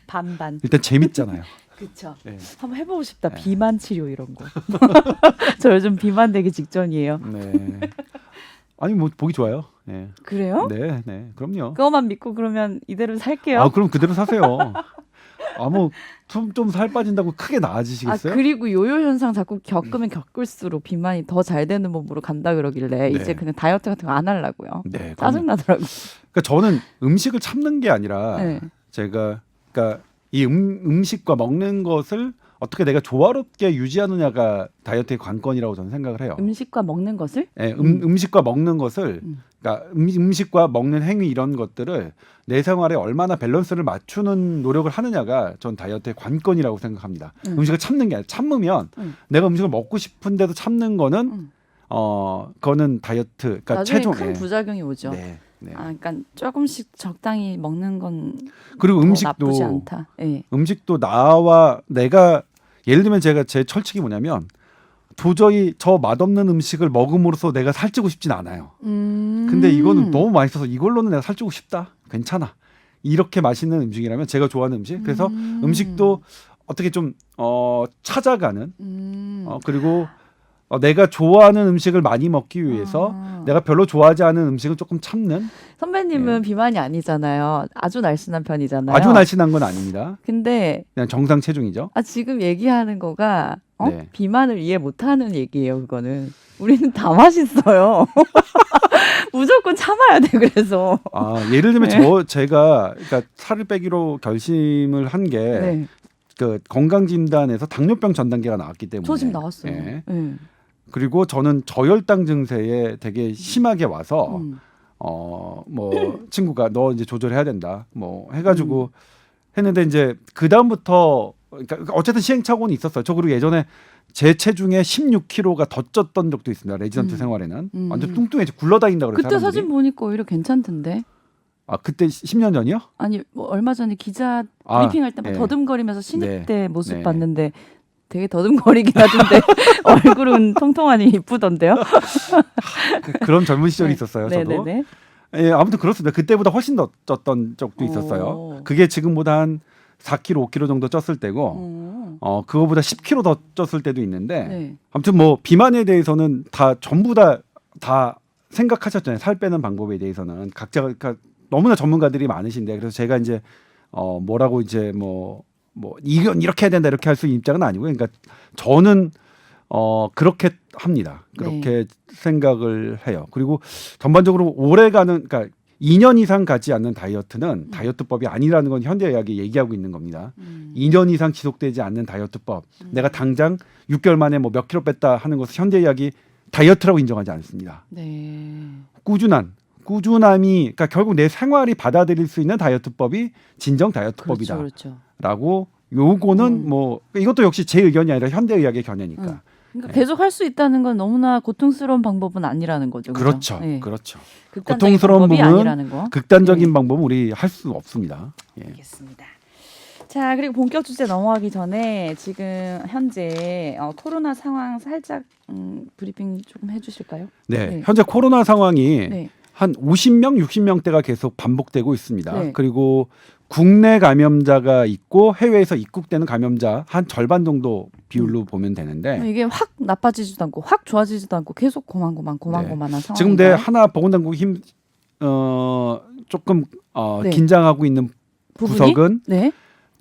반반.
일단 재밌잖아요.
그렇죠.
네.
한번 해보고 싶다.
네.
비만 치료 이런 거. 저 요즘 비만 되기 직전이에요.
네. 아니 뭐 보기 좋아요. 네.
그래요?
네, 네. 그럼요.
그거만 믿고 그러면 이대로 살게요.
아, 그럼 그대로 사세요. 뭐 좀 살 빠진다고 크게 나아지시겠어요?
그리고 요요 현상 자꾸 겪으면 겪을수록 비만이 더 잘 되는 몸으로 간다 그러길래
네.
이제 그냥 다이어트 같은 거 안 하려고요.
네.
짜증 나더라고.
그러니까 저는 음식을 참는 게 아니라
네.
제가 그러니까 이 음식과 먹는 것을 어떻게 내가 조화롭게 유지하느냐가 다이어트의 관건이라고 저는 생각을 해요.
음식과 먹는 것을
네, 음식과 먹는 것을 그러니까 음식과 먹는 행위 이런 것들을 내 생활에 얼마나 밸런스를 맞추는 노력을 하느냐가 전 다이어트의 관건이라고 생각합니다. 음식을 참는 게 아니라 참으면 내가 음식을 먹고 싶은데도 참는 거는 그거는 다이어트 그러니까
나중에
체중
큰 부작용이 오죠.
네, 네.
그러니까 조금씩 적당히 먹는 건
그리고
더
음식도
나쁘지 않다. 예.
음식도 나와 내가 예를 들면 제가 제 철칙이 뭐냐면 도저히 저 맛없는 음식을 먹음으로써 내가 살찌고 싶진 않아요. 근데 이거는 너무 맛있어서 이걸로는 내가 살찌고 싶다. 괜찮아. 이렇게 맛있는 음식이라면 제가 좋아하는 음식. 그래서 음식도 어떻게 좀 찾아가는 그리고 내가 좋아하는 음식을 많이 먹기 위해서 내가 별로 좋아하지 않은 음식은 조금 참는.
선배님은 비만이 아니잖아요. 아주 날씬한 편이잖아요.
아주 날씬한 건 아닙니다.
근데
그냥 정상 체중이죠.
지금 얘기하는 거가
네.
비만을 이해 못하는 얘기예요. 그거는 우리는 다 맛있어요. 무조건 참아야 돼. 그래서
예를 들면
네.
제가 그러니까 살을 빼기로 결심을 한 게
네.
그 건강진단에서 당뇨병 전 단계가 나왔기 때문에.
저 지금 나왔어요.
예.
네.
그리고 저는 저혈당 증세에 되게 심하게 와서 뭐 친구가 너 이제 조절해야 된다. 뭐 해가지고 했는데 이제 그 다음부터 그러니까 어쨌든 시행착오는 있었어요. 저 그리고 예전에 제 체중에 16kg가 더 쪘던 적도 있습니다. 레지던트 생활에는 완전 뚱뚱해져 굴러다닌다 그래서
그때
사람들이.
사진 보니까 오히려 괜찮던데.
그때 10년 전이요?
아니 뭐 얼마 전에 기자 브리핑할 때 막
예.
더듬거리면서 신입
네.
때 모습
네.
봤는데 되게 더듬거리긴 하던데 얼굴은 통통하니 이쁘던데요.
그런 젊은 시절이
네.
있었어요. 저도.
네네네.
예, 아무튼 그렇습니다. 그때보다 훨씬 더 쪘던 적도 있었어요.
오.
그게 지금보다 한 4kg, 5kg 정도 쪘을 때고, 그거보다 10kg 더 쪘을 때도 있는데,
네.
아무튼 뭐 비만에 대해서는 다 전부 다 생각하셨잖아요. 살 빼는 방법에 대해서는 각자가 그러니까 너무나 전문가들이 많으신데, 그래서 제가 이제 뭐라고 이제 뭐 이건 이렇게 해야 된다 이렇게 할 수 있는 입장은 아니고요. 그러니까 저는 그렇게 합니다. 그렇게 생각을 해요. 그리고 전반적으로 오래가는 그러니까 2년 이상 가지 않는 다이어트는 다이어트법이 아니라는 건 현대의학이 얘기하고 있는 겁니다. 2년 이상 지속되지 않는 다이어트법. 내가 당장 6개월 만에 뭐 몇 킬로 뺐다 하는 것을 현대의학이 다이어트라고 인정하지 않습니다.
네.
꾸준한 꾸준함이 그러니까 결국 내 생활이 받아들일 수 있는 다이어트법이 진정 다이어트법이다라고
그렇죠.
요거는 뭐 이것도 역시 제 의견이 아니라 현대의학의 견해니까.
그러니까 계속 할 수 있다는 건 너무나 고통스러운 방법은 아니라는 거죠.
그렇죠.
네.
그렇죠.
극단적인
고통스러운
방법이
부분은
아니라는 거.
극단적인 방법은 우리 할 수 없습니다. 예.
알겠습니다. 자, 그리고 본격 주제 넘어가기 전에 지금 현재 코로나 상황 살짝 브리핑 조금 해주실까요?
네, 현재 코로나 상황이
네.
한 50명, 60명대가 계속 반복되고 있습니다.
네.
그리고 국내 감염자가 있고 해외에서 입국되는 감염자 한 절반 정도 비율로 보면 되는데
이게 확 나빠지지도 않고 확 좋아지지도 않고 계속 고만고만한 상황인가요?
지금 내 하나 보건당국이 조금
네.
긴장하고 있는
부분이?
구석은
네.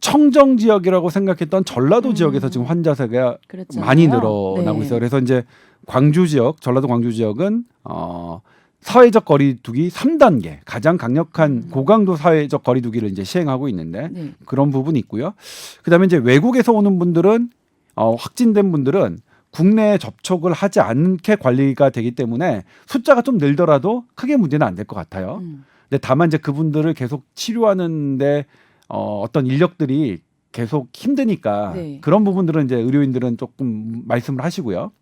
청정 지역이라고 생각했던 전라도 지역에서 지금 환자세가
그랬잖아요.
많이 늘어나고
네.
있어요. 그래서 이제 광주 지역, 전라도 광주 지역은 사회적 거리두기 3단계 가장 강력한 고강도 사회적 거리두기를 이제 시행하고 있는데
네.
그런 부분이 있고요. 그다음에 이제 외국에서 오는 분들은 확진된 분들은 국내에 접촉을 하지 않게 관리가 되기 때문에 숫자가 좀 늘더라도 크게 문제는 안 될 것 같아요. 근데 다만 이제 그분들을 계속 치료하는데 어떤 인력들이 계속 힘드니까
네.
그런 부분들은 이제 의료인들은 조금 말씀을 하시고요.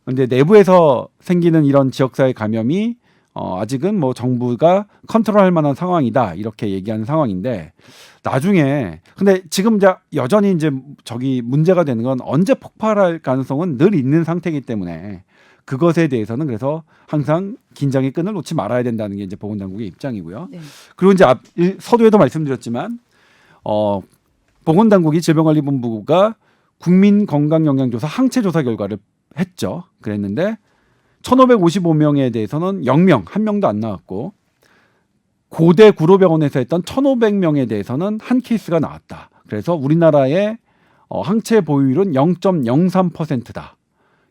근데 내부에서 생기는 이런 지역사회 감염이 아직은 뭐 정부가 컨트롤할 만한 상황이다 이렇게 얘기하는 상황인데 나중에 근데 지금 이제 여전히 이제 저기 문제가 되는 건 언제 폭발할 가능성은 늘 있는 상태이기 때문에 그것에 대해서는 그래서 항상 긴장의 끈을 놓지 말아야 된다는 게 이제 보건당국의 입장이고요.
네.
그리고 이제 서두에도 말씀드렸지만 보건당국이 질병관리본부가 국민건강영양조사 항체조사 결과를 했죠. 그랬는데 1,555명에 대해서는 0명, 한 명도 안 나왔고 고대 구로병원에서 했던 1,500명에 대해서는 한 케이스가 나왔다. 그래서 우리나라의 항체 보유율은 0.03%다.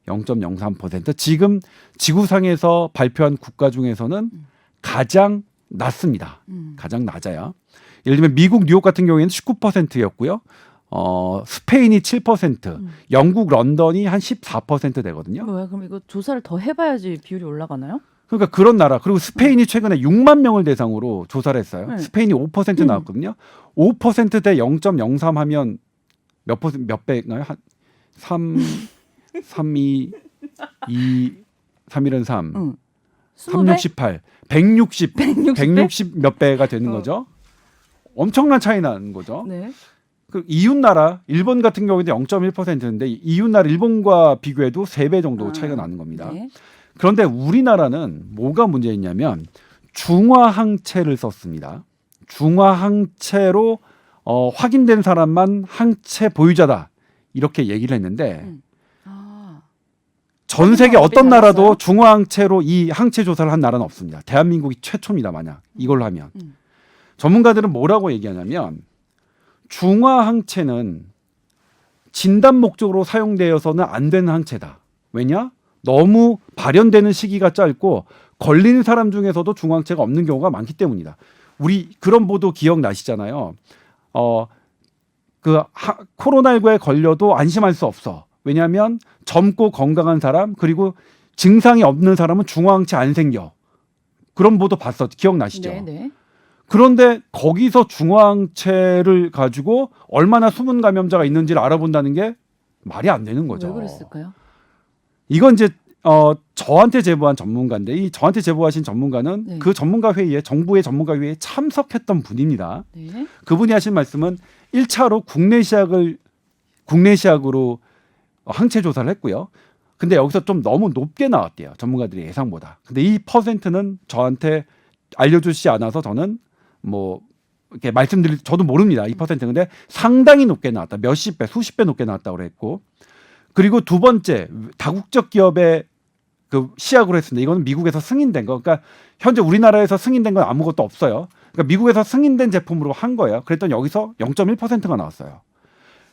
0.03%. 지금 지구상에서 발표한 국가 중에서는 가장 낮습니다. 가장 낮아요. 예를 들면 미국 뉴욕 같은 경우에는 19%였고요. 스페인이 7%, 영국 런던이 한 14% 되거든요.
뭐야? 그럼 이거 조사를 더 해봐야지 비율이 올라가나요?
그러니까 그런 나라 그리고 스페인이 최근에 6만 명을 대상으로 조사를 했어요.
네.
스페인이 5% 나왔거든요. 5%대 0.03 하면 몇 퍼센트 몇 배인가요? 한 3, 2, 3일은 3, 368, 160 몇 배가 되는 거죠. 엄청난 차이 나는 거죠.
네.
그 이웃 나라 일본 같은 경우에도 0.1%인데 이웃 나라 일본과 비교해도 3배 정도 차이가 나는 겁니다.
네.
그런데 우리나라는 뭐가 문제있냐면 중화항체를 썼습니다. 중화항체로 확인된 사람만 항체 보유자다 이렇게 얘기를 했는데 전 세계 어떤 나라도 중화항체로 이 항체 조사를 한 나라는 없습니다. 대한민국이 최초입니다. 만약 이걸로 하면 전문가들은 뭐라고 얘기하냐면 중화항체는 진단 목적으로 사용되어서는 안 되는 항체다. 왜냐? 너무 발현되는 시기가 짧고 걸린 사람 중에서도 중화항체가 없는 경우가 많기 때문이다. 우리 그런 보도 기억나시잖아요. 코로나19에 걸려도 안심할 수 없어. 왜냐하면 젊고 건강한 사람 그리고 증상이 없는 사람은 중화항체 안 생겨. 그런 보도 봤어. 기억나시죠?
네.
그런데 거기서 중화항체를 가지고 얼마나 숨은 감염자가 있는지를 알아본다는 게 말이 안 되는 거죠.
왜 그랬을까요?
이건 이제 저한테 제보한 전문가인데 이 저한테 제보하신 전문가는
네.
그 전문가 회의에 정부의 전문가 회의에 참석했던 분입니다.
네.
그분이 하신 말씀은 1차로 국내 시약으로 항체 조사를 했고요. 근데 여기서 좀 너무 높게 나왔대요. 전문가들이 예상보다. 근데 이 퍼센트는 저한테 알려주시지 않아서 저는 뭐 이렇게 저도 모릅니다. 이 퍼센트. 근데 상당히 높게 나왔다. 몇십 배, 수십 배 높게 나왔다고 그랬고. 그리고 두 번째, 다국적 기업의 그 시약으로 했습니다. 이거는 미국에서 승인된 거. 그러니까 현재 우리나라에서 승인된 건 아무것도 없어요. 그러니까 미국에서 승인된 제품으로 한 거예요. 그랬더니 여기서 0.1%가 나왔어요.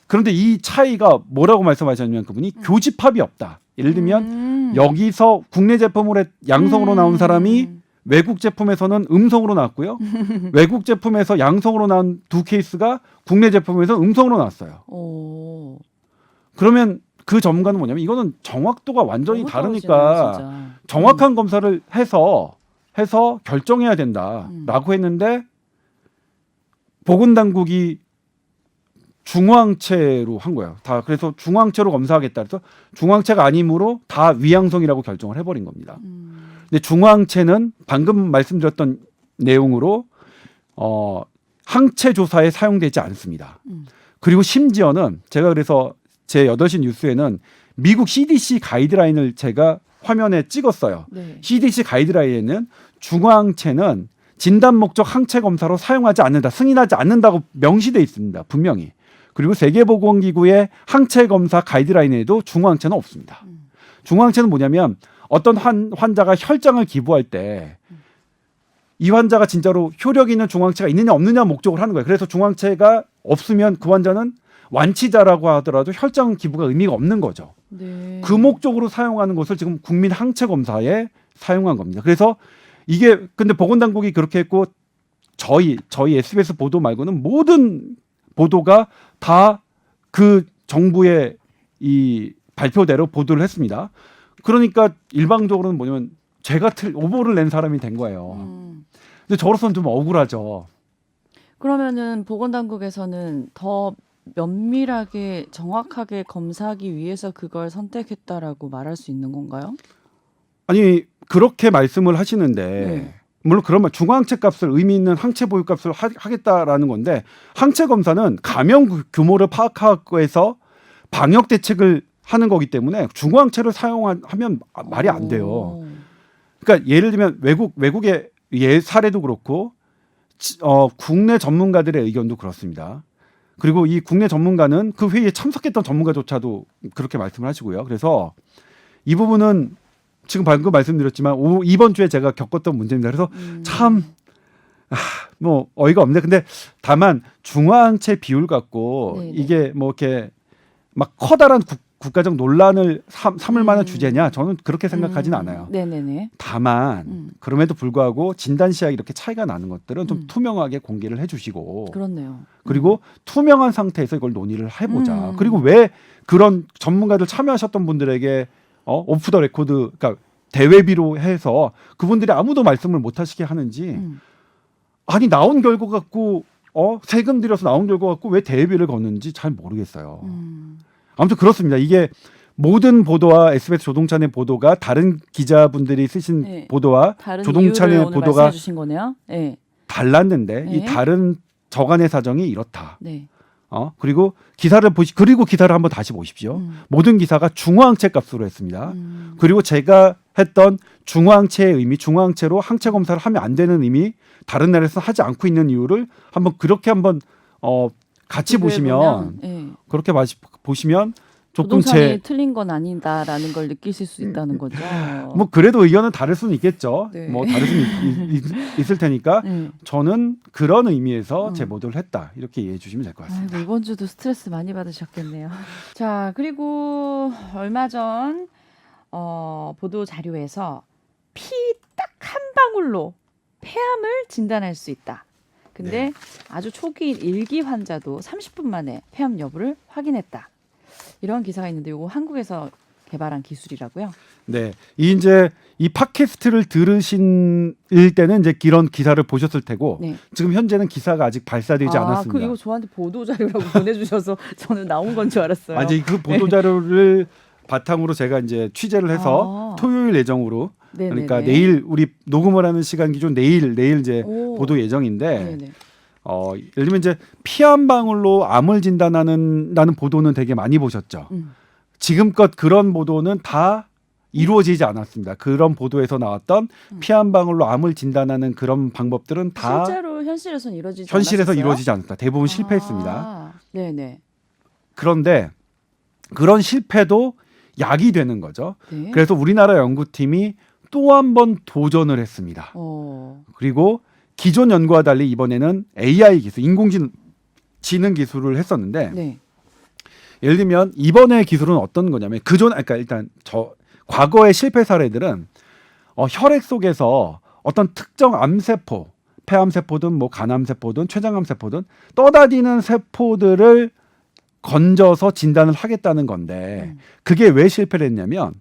그런데 이 차이가 뭐라고 말씀하셨냐면 그분이 교집합이 없다. 예를 들면 여기서 국내 제품으로 양성으로 나온 사람이 외국 제품에서는 음성으로 나왔고요. 외국 제품에서 양성으로 나온 두 케이스가 국내 제품에서 음성으로 나왔어요.
오.
그러면 그 전문가는 뭐냐면 이거는 정확도가 완전히
너무
다르니까
떨어지네요, 진짜.
정확한 검사를 해서 해서 결정해야 된다라고 했는데 보건당국이 중화항체로 한 거예요. 다 그래서 중화항체로 검사하겠다. 그래서 중화항체가 아니므로 다 위양성이라고 결정을 해버린 겁니다. 근데 중화항체는 방금 말씀드렸던 내용으로 항체 조사에 사용되지 않습니다. 그리고 심지어는 제가 그래서 제 8시 뉴스에는 미국 CDC 가이드라인을 제가 화면에 찍었어요.
네.
CDC 가이드라인에는 중화항체는 진단 목적 항체 검사로 사용하지 않는다, 승인하지 않는다고 명시돼 있습니다. 분명히. 그리고 세계보건기구의 항체 검사 가이드라인에도 중화항체는 없습니다. 중화항체는 뭐냐면 어떤 환자가 혈장을 기부할 때 이 환자가 진짜로 효력 있는 중화항체가 있느냐 없느냐 목적으로 하는 거예요. 그래서 중화항체가 없으면 그 환자는 완치자라고 하더라도 혈장 기부가 의미가 없는 거죠.
네.
그 목적으로 사용하는 것을 지금 국민 항체 검사에 사용한 겁니다. 그래서 이게 근데 보건당국이 그렇게 했고 저희 SBS 보도 말고는 모든 보도가 다 그 정부의 이 발표대로 보도를 했습니다. 그러니까 일방적으로는 뭐냐면 제가 오보를 낸 사람이 된 거예요. 근데 저로서는 좀 억울하죠.
그러면은 보건당국에서는 더 면밀하게 정확하게 검사하기 위해서 그걸 선택했다라고 말할 수 있는 건가요?
아니 그렇게 말씀을 하시는데
네.
물론 그러면 중화항체 값을 의미 있는 항체 보유 값을 하겠다라는 건데 항체 검사는 감염 규모를 파악하기 위해서 방역 대책을 하는 거기 때문에 중화항체를 사용하면 말이 안 돼요. 그러니까 예를 들면 외국의 사례도 그렇고 국내 전문가들의 의견도 그렇습니다. 그리고 이 국내 전문가는 그 회의에 참석했던 전문가조차도 그렇게 말씀을 하시고요. 그래서 이 부분은 지금 방금 말씀드렸지만 이번 주에 제가 겪었던 문제입니다. 그래서 참 뭐 어이가 없네. 근데 다만 중화항체 비율 갖고
네네.
이게 뭐 이렇게 막 커다란 국가적 논란을 삼을 만한 주제냐? 저는 그렇게 생각하진 않아요.
네네네.
다만 그럼에도 불구하고 진단 시약이 이렇게 차이가 나는 것들은 좀
음.
투명하게 공개를 해주시고
그렇네요.
그리고 투명한 상태에서 이걸 논의를 해보자.
음.
그리고 왜 그런 전문가들 참여하셨던 분들에게 오프 더 레코드, 그러니까 대외비로 해서 그분들이 아무도 말씀을 못 하시게 하는지 아니 나온 결과 갖고 세금 들여서 나온 결과 갖고 왜 대외비를 걷는지 잘 모르겠어요. 아무튼 그렇습니다. 이게 모든 보도와 SBS 조동찬의 보도가 다른 기자분들이 쓰신
네.
보도와
다른
조동찬의
이유를 오늘
보도가
말씀해 주신 거네요. 네.
달랐는데
네.
이 다른 저간의 사정이 이렇다.
네.
그리고 기사를 한번 다시 보십시오. 모든 기사가 중화항체 값으로 했습니다. 그리고 제가 했던 중화항체의 의미, 중화항체로 항체 검사를 하면 안 되는 의미, 다른 나라에서 하지 않고 있는 이유를 그렇게 한번 같이 보시면
네.
그렇게 보시면 조금
조동찬이 틀린 건 아니다라는 걸 느끼실 수 있다는 거죠.
뭐 그래도 의견은 다를 수는 있겠죠.
네.
뭐 다를 수는 있을 테니까
네.
저는 그런 의미에서 제 보도를 했다 이렇게 이해해 주시면 될 것 같습니다.
아이고, 이번 주도 스트레스 많이 받으셨겠네요. 자, 그리고 얼마 전 보도 자료에서 피 딱 한 방울로 폐암을 진단할 수 있다. 근데
네. 아주
초기 일기 환자도 30분 만에 폐암 여부를 확인했다. 이런 기사가 있는데 이거 한국에서 개발한 기술이라고요?
네, 이 팟캐스트를 들으신 때는 이제 이런 기사를 보셨을 테고
네.
지금 현재는 기사가 아직 발사되지 않았습니다.
이거 저한테 보도 자료라고 보내주셔서 저는 나온 건 줄 알았어요.
아직 그 보도 자료를 바탕으로 제가 이제 취재를 해서 토요일 예정으로 그러니까
네네네.
내일 우리 녹음을 하는 시간 기준 내일 이제
오.
보도 예정인데
네네.
예를 들면 이제 피 한 방울로 암을 진단하는 보도는 되게 많이 보셨죠. 지금껏 그런 보도는 다 이루어지지 않았습니다. 그런 보도에서 나왔던 피 한 방울로 암을 진단하는 그런 방법들은 다
실제로 현실에서는 이루어지지
현실에서
않았어요?
이루어지지 않았다. 대부분 실패했습니다.
네네.
그런데 그런 실패도 약이 되는 거죠.
네.
그래서 우리나라 연구팀이 또 한 번 도전을 했습니다. 그리고 기존 연구와 달리 이번에는 AI 기술, 인공지능 기술을 했었는데
네.
예를 들면 이번의 기술은 어떤 거냐면 그러니까 일단 과거의 실패 사례들은 혈액 속에서 어떤 특정 암세포, 폐암세포든 뭐 간암세포든 췌장암세포든 떠다니는 세포들을 건져서 진단을 하겠다는 건데 그게 왜 실패를 했냐면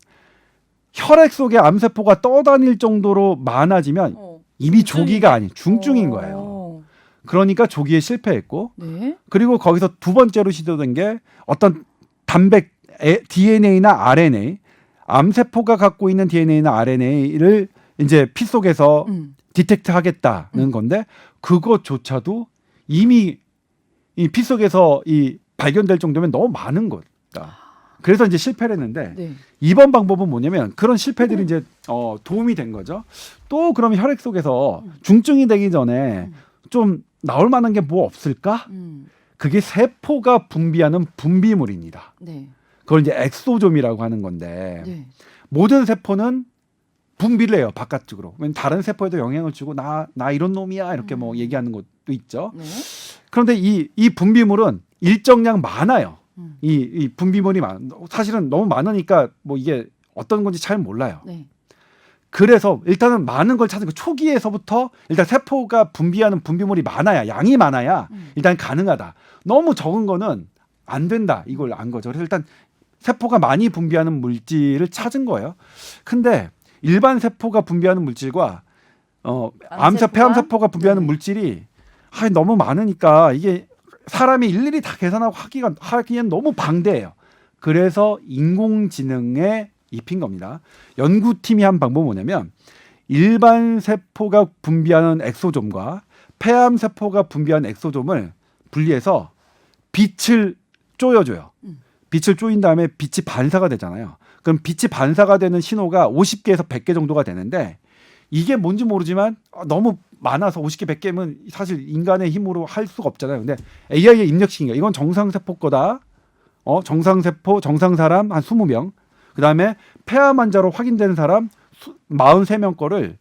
혈액 속에 암세포가 떠다닐 정도로 많아지면 이미 조기가 아닌 중증인 거예요. 그러니까 조기에 실패했고
네.
그리고 거기서 두 번째로 시도된 게 어떤 단백 DNA나 RNA 암세포가 갖고 있는 DNA나 RNA를 이제 피 속에서 디텍트 하겠다는 건데 그것조차도 이미 이 피 속에서 이 발견될 정도면 너무 많은 거다. 그래서 이제 실패를 했는데
네.
이번 방법은 뭐냐면 그런 실패들이 이제 도움이 된 거죠. 또 그러면 혈액 속에서 중증이 되기 전에 좀 나올 만한 게 뭐 없을까? 그게 세포가 분비하는 분비물입니다.
네.
그걸 이제 엑소좀이라고 하는 건데
네.
모든 세포는 분비를 해요 바깥쪽으로. 왜냐면 다른 세포에도 영향을 주고 나 이런 놈이야 이렇게 뭐 얘기하는 것도 있죠.
네.
그런데 이 분비물은 일정량 많아요. 이 분비물이 사실은 너무 많으니까 뭐 이게 어떤 건지 잘 몰라요.
네.
그래서 일단은 많은 걸 찾는 거 초기에서부터 일단 세포가 분비하는 분비물이 많아야 양이 많아야 일단 가능하다. 너무 적은 거는 안 된다. 이걸 안 거죠. 그래서 일단 세포가 많이 분비하는 물질을 찾은 거예요. 근데 일반 세포가 분비하는 물질과 폐암세포가 분비하는 물질이 너무 많으니까 이게 사람이 일일이 다 계산하고 하기엔 너무 방대해요. 그래서 인공지능에 입힌 겁니다. 연구팀이 한 방법은 뭐냐면 일반 세포가 분비하는 엑소좀과 폐암세포가 분비하는 엑소좀을 분리해서 빛을 쪼여줘요. 빛을 쪼인 다음에 빛이 반사가 되잖아요. 그럼 빛이 반사가 되는 신호가 50개에서 100개 정도가 되는데 이게 뭔지 모르지만 너무 많아서 50개, 100개면 사실 인간의 힘으로 할 수가 없잖아요. 근데 AI에 입력시킨 거예요. 이건 정상세포 거다. 정상세포, 정상사람 한 20명. 그다음에 폐암 환자로 확인된 사람 43명 거를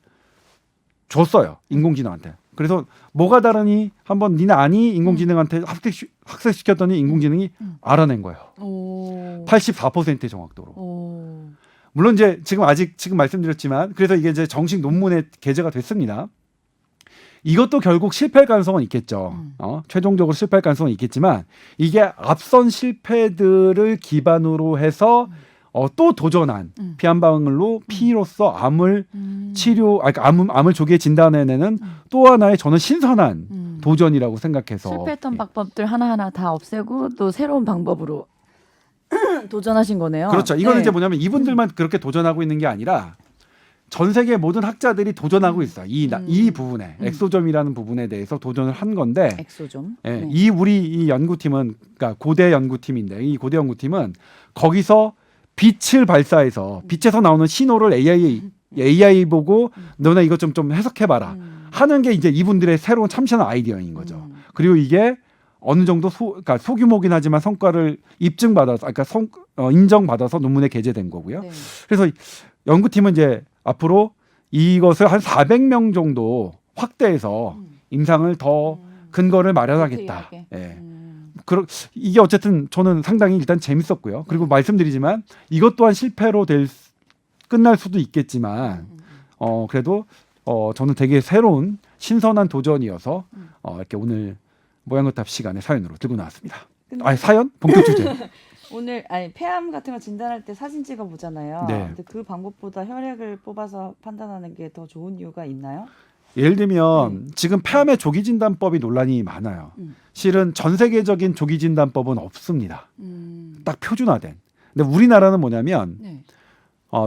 줬어요. 인공지능한테. 그래서 뭐가 다르니 한번 니네 아니? 인공지능한테 학습시켰더니 인공지능이 알아낸 거예요. 84%의 정확도로. 물론 이제 지금 말씀드렸지만 그래서 이게 이제 정식 논문에 게재가 됐습니다. 이것도 결국 실패할 가능성은 있겠죠. 최종적으로 실패할 가능성은 있겠지만 이게 앞선 실패들을 기반으로 해서 또 도전한 피한방울로 피로서 암을 암을 조기에 진단해내는 또 하나의 저는 신선한 도전이라고 생각해서
실패했던 방법들 하나하나 다 없애고 또 새로운 방법으로 도전하신 거네요.
그렇죠. 이거는 이제 뭐냐면 이분들만 그렇게 도전하고 있는 게 아니라 전 세계 모든 학자들이 도전하고 있어요. 이 부분에 엑소점이라는 부분에 대해서 도전을 한 건데
엑소점.
예, 이 연구팀은 그러니까 고대 연구팀인데 이 고대 연구팀은 거기서 빛을 발사해서 빛에서 나오는 신호를 AI 보고 너네 이것 좀 해석해봐라 하는 게 이제 이분들의 새로운 참신한 아이디어인 거죠. 그리고 이게 어느 정도 그러니까 소규모긴 하지만 성과를 입증받아서 인정받아서 논문에 게재된 거고요.
네.
그래서 연구팀은 이제 앞으로 이것을 한 400명 정도 확대해서 임상을 더 근거를 마련하겠다. 예. 이게 어쨌든 저는 상당히 일단 재밌었고요. 그리고 말씀드리지만 이것 또한 실패로 끝날 수도 있겠지만 그래도 저는 되게 새로운 신선한 도전이어서 이렇게 오늘 모양거탑 시간에 사연으로 들고 나왔습니다. 사연? 본격 주제.
오늘 폐암 같은 거 진단할 때 사진 찍어 보잖아요.
네.
근데 그 방법보다 혈액을 뽑아서 판단하는 게 더 좋은 이유가 있나요?
예를 들면 지금 폐암의 조기 진단법이 논란이 많아요. 실은 전 세계적인 조기 진단법은 없습니다. 딱 표준화된. 근데 우리나라는 뭐냐면
네.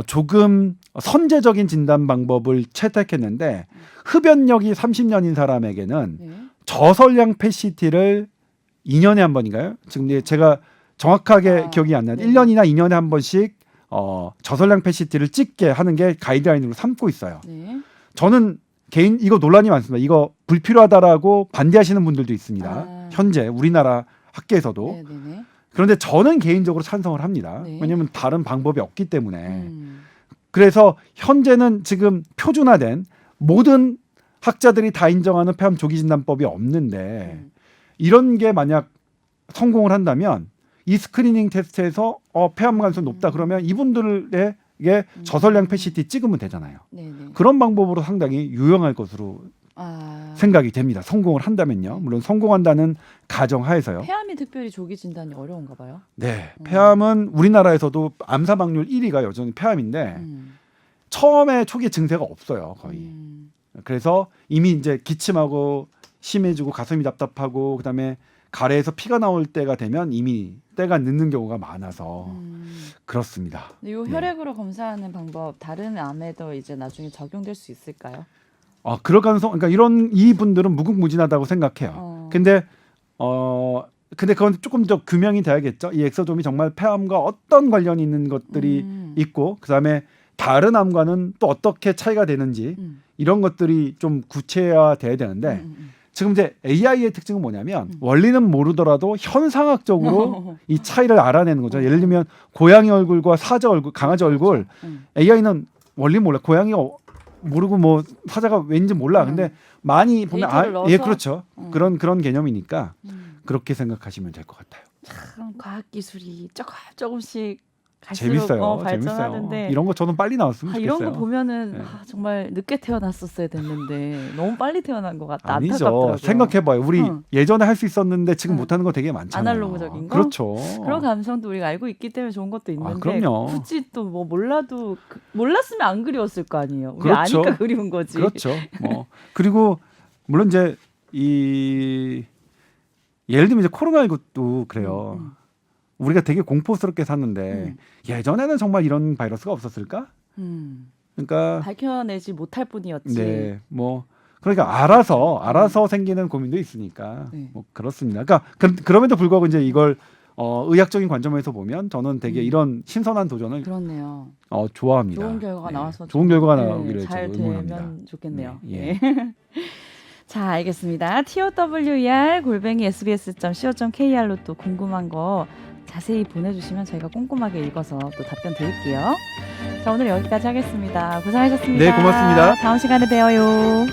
조금 선제적인 진단 방법을 채택했는데 흡연력이 30년인 사람에게는
네.
저설량 PET를 2년에 한 번인가요? 지금 이제 제가 정확하게 기억이 안 나요.
네.
1년이나 2년에 한 번씩 저설량 PET를 찍게 하는 게 가이드라인으로 삼고 있어요.
네.
저는 이거 논란이 많습니다. 이거 불필요하다라고 반대하시는 분들도 있습니다. 현재 우리나라 학계에서도.
네, 네, 네.
그런데 저는 개인적으로 찬성을 합니다.
네.
왜냐하면 다른 방법이 없기 때문에. 그래서 현재는 지금 표준화된 모든 학자들이 다 인정하는 폐암 조기 진단법이 없는데 이런 게 만약 성공을 한다면 이 스크리닝 테스트에서 폐암 가능성이 높다 그러면 이분들에게 저설량 PET 찍으면 되잖아요.
네, 네.
그런 방법으로 상당히 유용할 것으로 생각이 됩니다. 성공을 한다면요. 물론 성공한다는 가정하에서요.
폐암이 특별히 조기 진단이 어려운가 봐요.
네, 폐암은 우리나라에서도 암 사망률 1위가 여전히 폐암인데 처음에 초기 증세가 없어요, 거의. 그래서 이미 이제 기침하고 심해지고 가슴이 답답하고 그다음에 가래에서 피가 나올 때가 되면 이미 때가 늦는 경우가 많아서 그렇습니다.
이 혈액으로 검사하는 방법 다른 암에도 이제 나중에 적용될 수 있을까요?
그럴 가능성, 그러니까 이 분들은 무궁무진하다고 생각해요. 근데 그건 조금 더 규명이 돼야겠죠. 이 엑소좀이 정말 폐암과 어떤 관련이 있는 것들이 있고, 그다음에 다른 암과는 또 어떻게 차이가 되는지 이런 것들이 좀 구체화돼야 되는데 지금 이제 AI의 특징은 뭐냐면 원리는 모르더라도 현상학적으로 이 차이를 알아내는 거죠. 예를 들면 고양이 얼굴과 사자 얼굴, 강아지 얼굴, AI는 원리 몰라. 고양이가 모르고 뭐 사자가 왠지 몰라. 근데 많이 보면 예, 그렇죠. 그런 개념이니까 그렇게 생각하시면 될 것 같아요.
참 과학 기술이 조금씩 갈수록
재밌어요.
발전하는데
재밌어요. 이런 거 저는 빨리 나왔으면 좋겠어요.
이런 거 보면은
네.
정말 늦게 태어났었어야 됐는데 너무 빨리 태어난 것 같다.
아니죠.
안타깝더라고요.
생각해봐요. 우리 예전에 할 수 있었는데 지금 못하는 거 되게 많잖아요.
아날로그적인 거?
그렇죠.
그런 감성도 우리가 알고 있기 때문에 좋은 것도 있는데
그럼요.
굳이 또 뭐 몰라도 몰랐으면 안 그리웠을 거 아니에요. 우리
그렇죠.
아니까 그리운 거지.
그렇죠. 그리고 물론 이제 예를 들면 이제 코로나19도 그래요. 우리가 되게 공포스럽게 샀는데 예전에는 정말 이런 바이러스가 없었을까? 그러니까
밝혀내지 못할 뿐이었지.
네, 그러니까 알아서 생기는 고민도 있으니까
네.
그렇습니다. 그러니까 그럼에도 불구하고 이제 이걸 의학적인 관점에서 보면 저는 되게 이런 신선한 도전을
그렇네요.
좋아합니다.
좋은 결과가
네.
나와서
좋은 결과가 나오기를
잘
저도 응원합니다.
되면 좋겠네요.
네, 예.
자, 알겠습니다. TOWER@sbs.co.kr로 또 궁금한 거 자세히 보내주시면 저희가 꼼꼼하게 읽어서 또 답변 드릴게요. 자, 오늘 여기까지 하겠습니다. 고생하셨습니다.
네, 고맙습니다.
다음 시간에 봬요.